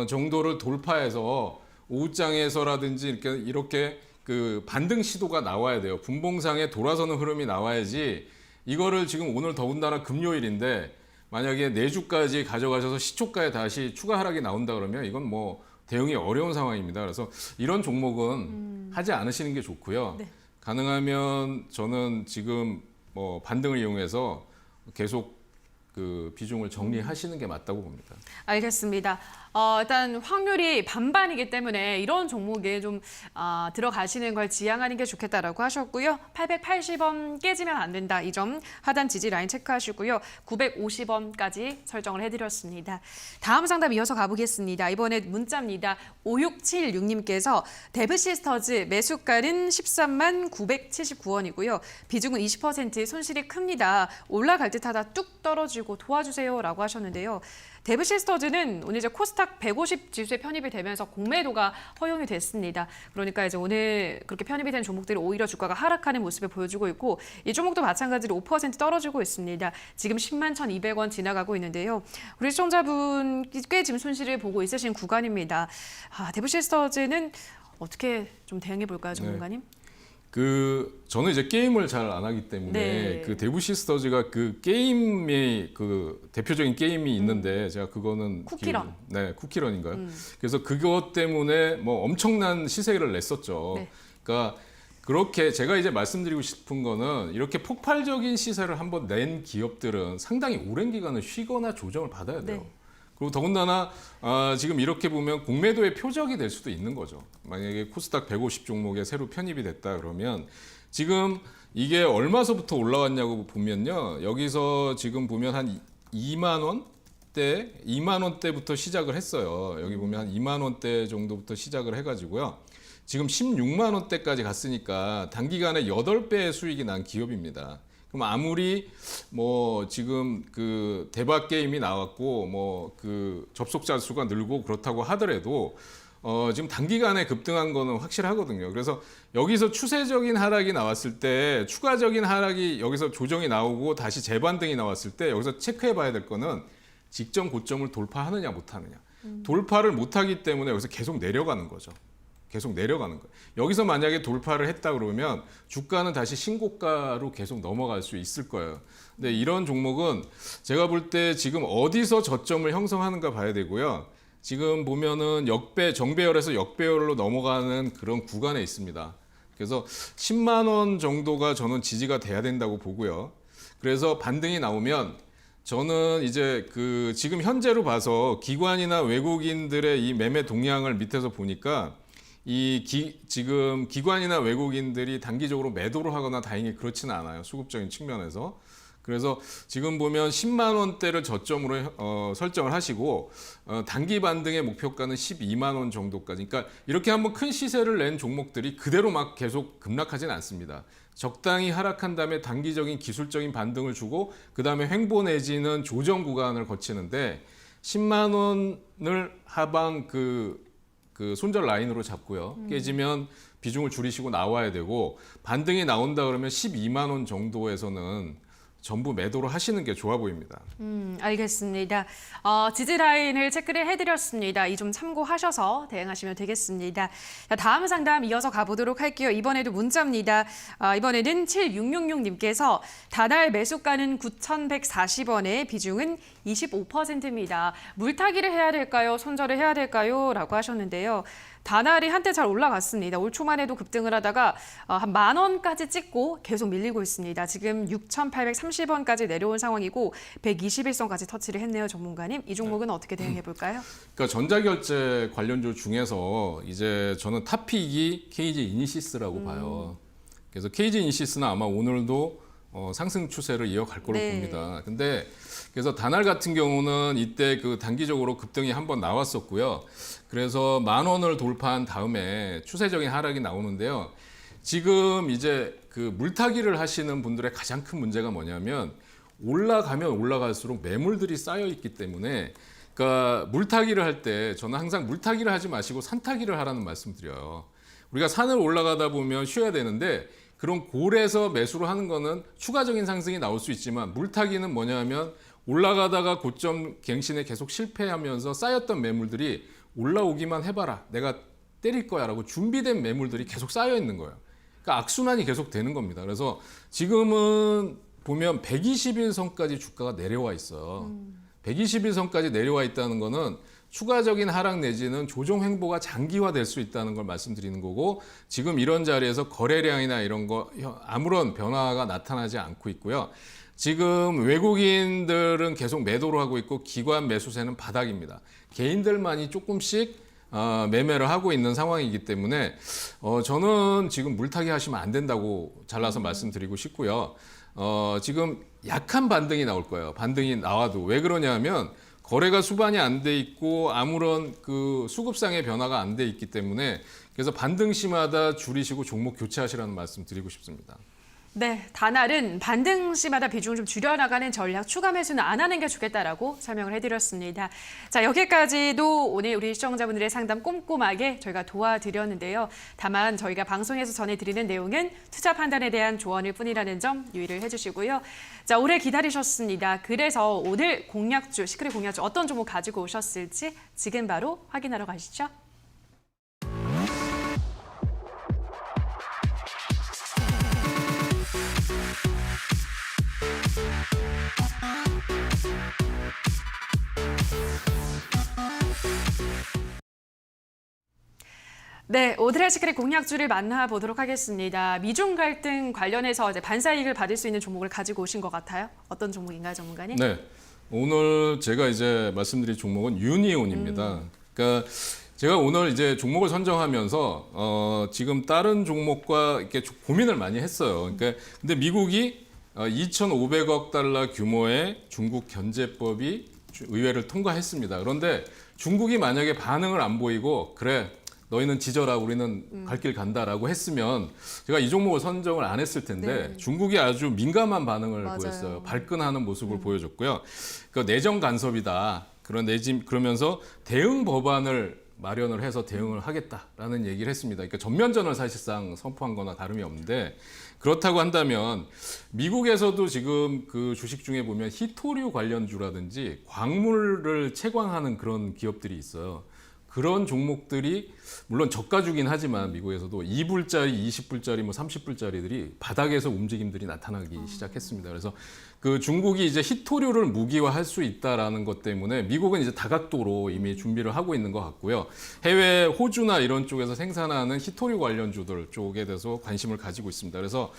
정도를 돌파해서 오후장에서라든지 이렇게 그 반등 시도가 나와야 돼요. 분봉상에 돌아서는 흐름이 나와야지. 이거를 지금 오늘 더군다나 금요일인데 만약에 내주까지 가져가셔서 시초가에 다시 추가 하락이 나온다 그러면 이건 뭐 대응이 어려운 상황입니다. 그래서 이런 종목은 하지 않으시는 게 좋고요. 네. 가능하면 저는 지금 뭐 반등을 이용해서 계속 그 비중을 정리하시는 게 맞다고 봅니다. 알겠습니다. 일단 확률이 반반이기 때문에 이런 종목에 좀 들어가시는 걸 지향하는 게 좋겠다라고 하셨고요. 880원 깨지면 안 된다. 이 점 하단 지지 라인 체크하시고요. 950원까지 설정을 해드렸습니다. 다음 상담 이어서 가보겠습니다. 이번에 문자입니다. 5676님께서 데브시스터즈 매수가는 13만 979원이고요. 비중은 20%, 손실이 큽니다. 올라갈 듯하다 뚝 떨어지고 도와주세요라고 하셨는데요. 데브시스터즈는 오늘 이제 코스닥 150 지수에 편입이 되면서 공매도가 허용이 됐습니다. 그러니까 이제 오늘 그렇게 편입이 된 종목들이 오히려 주가가 하락하는 모습을 보여주고 있고, 이 종목도 마찬가지로 5% 떨어지고 있습니다. 지금 10만 1,200원 지나가고 있는데요. 우리 시청자분 꽤 지금 손실을 보고 있으신 구간입니다. 데브시스터즈는 어떻게 좀 대응해 볼까요, 전문가님? 저는 이제 게임을 잘 안 하기 때문에 네. 그 데브시스터즈가 그 게임의 그 대표적인 게임이 있는데 제가 그거는 쿠키런. 네, 쿠키런인가요? 그래서 그것 때문에 뭐 엄청난 시세를 냈었죠. 네. 그러니까 그렇게 제가 이제 말씀드리고 싶은 거는 이렇게 폭발적인 시세를 한번 낸 기업들은 상당히 오랜 기간을 쉬거나 조정을 받아야 돼요. 네. 그리고 더군다나 지금 이렇게 보면 공매도의 표적이 될 수도 있는 거죠. 만약에 코스닥 150 종목에 새로 편입이 됐다 그러면 지금 이게 얼마서부터 올라왔냐고 보면요. 여기서 지금 보면 한 2만 원? 때 2만 원대부터 시작을 했어요. 여기 보면 한 2만 원대 정도부터 시작을 해가지고요. 지금 16만 원대까지 갔으니까 단기간에 8배의 수익이 난 기업입니다. 그럼 아무리 뭐 지금 그 대박 게임이 나왔고 뭐 그 접속자 수가 늘고 그렇다고 하더라도 지금 단기간에 급등한 거는 확실하거든요. 그래서 여기서 추세적인 하락이 나왔을 때 추가적인 하락이 여기서 조정이 나오고 다시 재반등이 나왔을 때 여기서 체크해 봐야 될 거는 직전 고점을 돌파하느냐 못하느냐. 돌파를 못하기 때문에 여기서 계속 내려가는 거죠. 계속 내려가는 거예요. 여기서 만약에 돌파를 했다 그러면 주가는 다시 신고가로 계속 넘어갈 수 있을 거예요. 근데 이런 종목은 제가 볼 때 지금 어디서 저점을 형성하는가 봐야 되고요. 지금 보면은 정배열에서 역배열로 넘어가는 그런 구간에 있습니다. 그래서 10만 원 정도가 저는 지지가 돼야 된다고 보고요. 그래서 반등이 나오면 저는 이제 그 지금 현재로 봐서 기관이나 외국인들의 이 매매 동향을 밑에서 보니까 지금 기관이나 외국인들이 단기적으로 매도를 하거나 다행히 그렇지는 않아요. 수급적인 측면에서. 그래서 지금 보면 10만 원대를 저점으로 설정을 하시고 단기 반등의 목표가는 12만 원 정도까지. 그러니까 이렇게 한번 큰 시세를 낸 종목들이 그대로 막 계속 급락하지는 않습니다. 적당히 하락한 다음에 단기적인 기술적인 반등을 주고 그 다음에 횡보 내지는 조정 구간을 거치는데 10만 원을 하방 그 손절 라인으로 잡고요. 깨지면 비중을 줄이시고 나와야 되고 반등이 나온다 그러면 12만 원 정도에서는 전부 매도를 하시는 게 좋아 보입니다. 알겠습니다. 지지 라인을 체크를 해드렸습니다. 이 좀 참고하셔서 대응하시면 되겠습니다. 자, 다음 상담 이어서 가보도록 할게요. 이번에도 문자입니다. 이번에는 7666님께서 다달 매수가는 9,140원에 비중은 25%입니다. 물타기를 해야 될까요? 손절을 해야 될까요? 라고 하셨는데요. 다날이 한때 잘 올라갔습니다. 올 초만 해도 급등을 하다가 한 10,000원까지 찍고 계속 밀리고 있습니다. 지금 6,830원까지 내려온 상황이고 121선까지 터치를 했네요, 전문가님. 이 종목은 어떻게 대응해 볼까요? 그러니까 전자결제 관련주 중에서 이제 저는 탑픽이 KG 이니시스라고 봐요. 그래서 KG 이니시스는 아마 오늘도 상승 추세를 이어갈 걸로 봅니다. 근데 그래서 다날 같은 경우는 이때 그 단기적으로 급등이 한번 나왔었고요. 그래서 10,000원을 돌파한 다음에 추세적인 하락이 나오는데요. 지금 이제 그 물타기를 하시는 분들의 가장 큰 문제가 뭐냐면 올라가면 올라갈수록 매물들이 쌓여 있기 때문에 그러니까 물타기를 할 때 저는 항상 물타기를 하지 마시고 산타기를 하라는 말씀 드려요. 우리가 산을 올라가다 보면 쉬어야 되는데 그런 골에서 매수를 하는 거는 추가적인 상승이 나올 수 있지만 물타기는 뭐냐면 올라가다가 고점 갱신에 계속 실패하면서 쌓였던 매물들이 올라오기만 해봐라. 내가 때릴 거야 라고 준비된 매물들이 계속 쌓여 있는 거예요. 그러니까 악순환이 계속 되는 겁니다. 그래서 지금은 보면 121선까지 주가가 내려와 있어요. 121선까지 내려와 있다는 거는 추가적인 하락 내지는 조정 횡보가 장기화될 수 있다는 걸 말씀드리는 거고 지금 이런 자리에서 거래량이나 이런 거 아무런 변화가 나타나지 않고 있고요. 지금 외국인들은 계속 매도를 하고 있고 기관 매수세는 바닥입니다. 개인들만이 조금씩 매매를 하고 있는 상황이기 때문에 저는 지금 물타기 하시면 안 된다고 잘라서 말씀드리고 싶고요. 지금 약한 반등이 나올 거예요. 반등이 나와도 왜 그러냐면 거래가 수반이 안 돼 있고 아무런 그 수급상의 변화가 안 돼 있기 때문에 그래서 반등 시마다 줄이시고 종목 교체하시라는 말씀 드리고 싶습니다. 네, 다날은 반등 시마다 비중을 좀 줄여나가는 전략, 추가 매수는 안 하는 게 좋겠다라고 설명을 해드렸습니다. 자, 여기까지도 오늘 우리 시청자분들의 상담 꼼꼼하게 저희가 도와드렸는데요. 다만 저희가 방송에서 전해드리는 내용은 투자 판단에 대한 조언일 뿐이라는 점 유의를 해주시고요. 자, 오래 기다리셨습니다. 그래서 오늘 공략주, 시크릿 공략주 어떤 종목 가지고 오셨을지 지금 바로 확인하러 가시죠. 네, 오늘의 시크릿 공략주를 만나보도록 하겠습니다. 미중 갈등 관련해서 이제 반사이익을 받을 수 있는 종목을 가지고 오신 것 같아요. 어떤 종목인가요, 전문가님? 네, 오늘 제가 이제 말씀드릴 종목은 유니온입니다. 그러니까 제가 오늘 이제 종목을 선정하면서 지금 다른 종목과 이렇게 고민을 많이 했어요. 그러니까 근데 미국이 2,500억 달러 규모의 중국 견제법이 의회를 통과했습니다. 그런데 중국이 만약에 반응을 안 보이고 그래 너희는 지져라 우리는 갈 길 간다라고 했으면 제가 이 종목을 선정을 안 했을 텐데 중국이 아주 민감한 반응을 보였어요. 발끈하는 모습을 보여줬고요. 그 내정 간섭이다. 그러면서 대응 법안을 마련을 해서 대응을 하겠다라는 얘기를 했습니다. 그러니까 전면전을 사실상 선포한 거나 다름이 없는데 그렇다고 한다면 미국에서도 지금 그 주식 중에 보면 히토류 관련주라든지 광물을 채광하는 그런 기업들이 있어요. 그런 종목들이 물론 저가주긴 하지만 미국에서도 2불짜리, 20불짜리, 뭐 30불짜리들이 바닥에서 움직임들이 나타나기 시작했습니다. 그래서 그 중국이 이제 히토류를 무기화할 수 있다라는 것 때문에 미국은 이제 다각도로 이미 준비를 하고 있는 것 같고요. 해외 호주나 이런 쪽에서 생산하는 히토류 관련주들 쪽에 대해서 관심을 가지고 있습니다. 그래서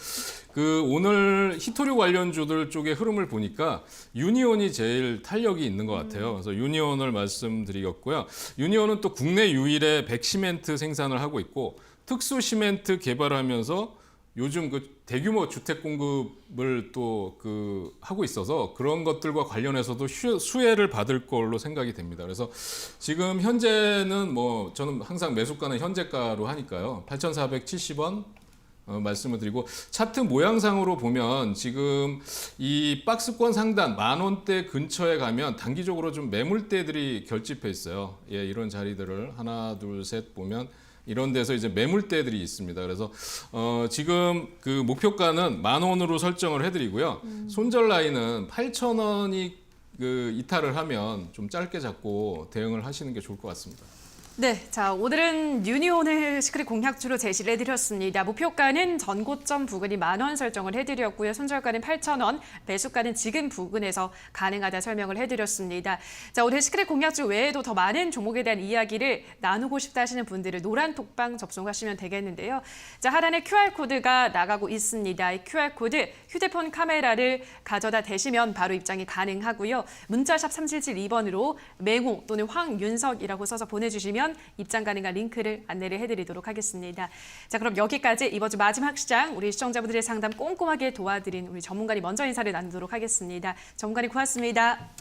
그 오늘 히토류 관련주들 쪽의 흐름을 보니까 유니온이 제일 탄력이 있는 것 같아요. 그래서 유니온을 말씀드리겠고요. 유니온은 또 국내 유일의 백시멘트 생산을 하고 있고 특수 시멘트 개발하면서 요즘 그 대규모 주택 공급을 또 그 하고 있어서 그런 것들과 관련해서도 수혜를 받을 걸로 생각이 됩니다. 그래서 지금 현재는 뭐 저는 항상 매수가는 현재가로 하니까요. 8,470원 말씀을 드리고 차트 모양상으로 보면 지금 이 박스권 상단 10,000원대 근처에 가면 단기적으로 좀 매물대들이 결집해 있어요. 예, 이런 자리들을 하나, 둘, 셋 보면 이런 데서 이제 매물대들이 있습니다. 그래서 지금 그 목표가는 10,000원으로 설정을 해드리고요. 손절 라인은 8,000원이 그 이탈을 하면 좀 짧게 잡고 대응을 하시는 게 좋을 것 같습니다. 네, 자 오늘은 유니온을 시크릿 공략주로 제시를 해드렸습니다. 목표가는 전고점 부근이 10,000원 설정을 해드렸고요. 손절가는 8,000원, 매수가는 지금 부근에서 가능하다 설명을 해드렸습니다. 자 오늘 시크릿 공략주 외에도 더 많은 종목에 대한 이야기를 나누고 싶다 하시는 분들은 노란 톡방 접속하시면 되겠는데요. 자 하단에 QR코드가 나가고 있습니다. 이 QR코드 휴대폰 카메라를 가져다 대시면 바로 입장이 가능하고요. 문자샵 3772번으로 맹호 또는 황윤석이라고 써서 보내주시면 입장 가능한 링크를 안내를 해드리도록 하겠습니다. 자, 그럼 여기까지 이번 주 마지막 시장 우리 시청자분들의 상담 꼼꼼하게 도와드린 우리 전문가님 먼저 인사를 나누도록 하겠습니다. 전문가님 고맙습니다.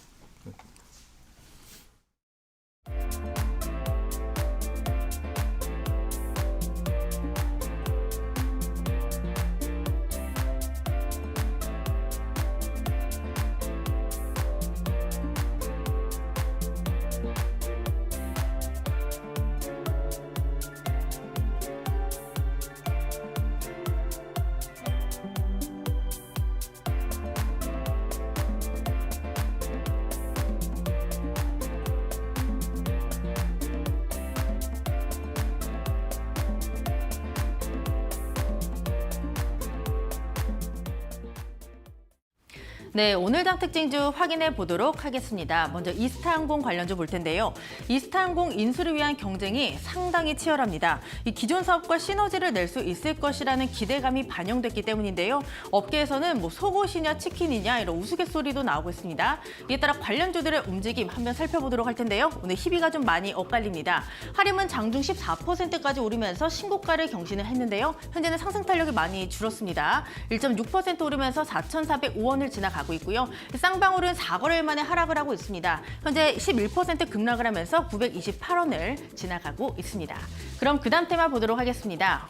네, 오늘 장 특징주 확인해 보도록 하겠습니다. 먼저 이스타항공 관련주 볼 텐데요. 이스타항공 인수를 위한 경쟁이 상당히 치열합니다. 이 기존 사업과 시너지를 낼 수 있을 것이라는 기대감이 반영됐기 때문인데요. 업계에서는 뭐 속옷이냐 치킨이냐 이런 우스갯소리도 나오고 있습니다. 이에 따라 관련주들의 움직임 한번 살펴보도록 할 텐데요. 오늘 희비가 좀 많이 엇갈립니다. 하림은 장중 14%까지 오르면서 신고가를 경신을 했는데요. 현재는 상승 탄력이 많이 줄었습니다. 1.6% 오르면서 4,405원을 지나가고 있고요. 쌍방울은 4거래일 만에 하락을 하고 있습니다. 현재 11% 급락을 하면서 928원을 지나가고 있습니다. 그럼 그 다음 테마 보도록 하겠습니다.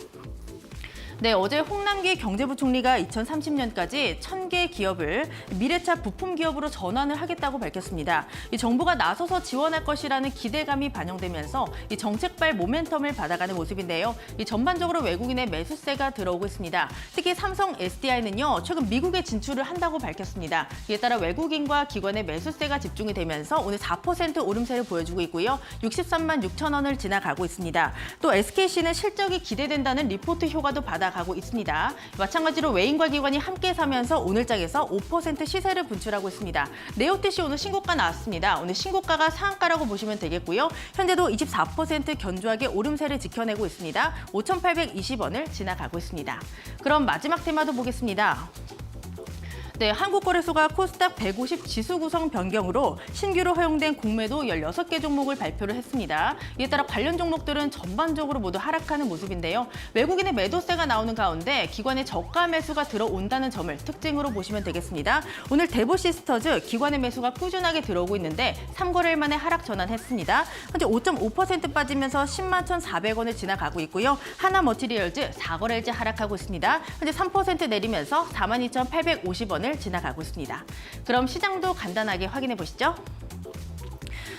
네, 어제 홍남기 경제부총리가 2030년까지 1,000개 기업을 미래차 부품 기업으로 전환을 하겠다고 밝혔습니다. 이 정부가 나서서 지원할 것이라는 기대감이 반영되면서 이 정책발 모멘텀을 받아가는 모습인데요. 이 전반적으로 외국인의 매수세가 들어오고 있습니다. 특히 삼성 SDI는요, 최근 미국에 진출을 한다고 밝혔습니다. 이에 따라 외국인과 기관의 매수세가 집중이 되면서 오늘 4% 오름세를 보여주고 있고요. 63만 6천 원을 지나가고 있습니다. 또 SKC는 실적이 기대된다는 리포트 효과도 받아가고 있습니다. 마찬가지로 외인과 기관이 함께 사면서 오늘장에서 5% 시세를 분출하고 있습니다. 네오티시 오늘 신고가 나왔습니다. 오늘 신고가가 상한가라고 보시면 되겠고요. 현재도 24% 견조하게 오름세를 지켜내고 있습니다. 5,820원을 지나가고 있습니다. 그럼 마지막 테마도 보겠습니다. 네, 한국거래소가 코스닥 150 지수 구성 변경으로 신규로 허용된 공매도 16개 종목을 발표를 했습니다. 이에 따라 관련 종목들은 전반적으로 모두 하락하는 모습인데요. 외국인의 매도세가 나오는 가운데 기관의 저가 매수가 들어온다는 점을 특징으로 보시면 되겠습니다. 오늘 대보시스터즈 기관의 매수가 꾸준하게 들어오고 있는데 3거래일 만에 하락 전환했습니다. 현재 5.5% 빠지면서 10만 1,400원을 지나가고 있고요. 하나머티리얼즈 4거래일째 하락하고 있습니다. 현재 3% 내리면서 42,850원을 지나가고 있습니다. 그럼 시장도 간단하게 확인해 보시죠.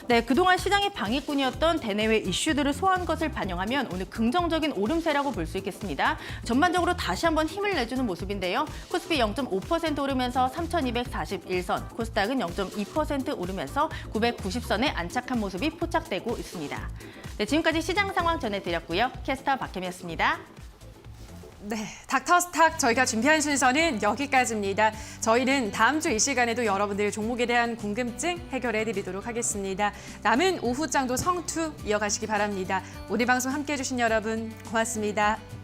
네, 그동안 시장의 방해꾼이었던 대내외 이슈들을 소화한 것을 반영하면 오늘 긍정적인 오름세라고 볼 수 있겠습니다. 전반적으로 다시 한번 힘을 내주는 모습인데요. 코스피 0.5% 오르면서 3,241선, 코스닥은 0.2% 오르면서 990선에 안착한 모습이 포착되고 있습니다. 네, 지금까지 시장 상황 전해드렸고요. 캐스터 박혜미였습니다. 네, 닥터스탁 저희가 준비한 순서는 여기까지입니다. 저희는 다음 주 이 시간에도 여러분들의 종목에 대한 궁금증 해결해드리도록 하겠습니다. 남은 오후장도 성투 이어가시기 바랍니다. 오늘 방송 함께해 주신 여러분 고맙습니다.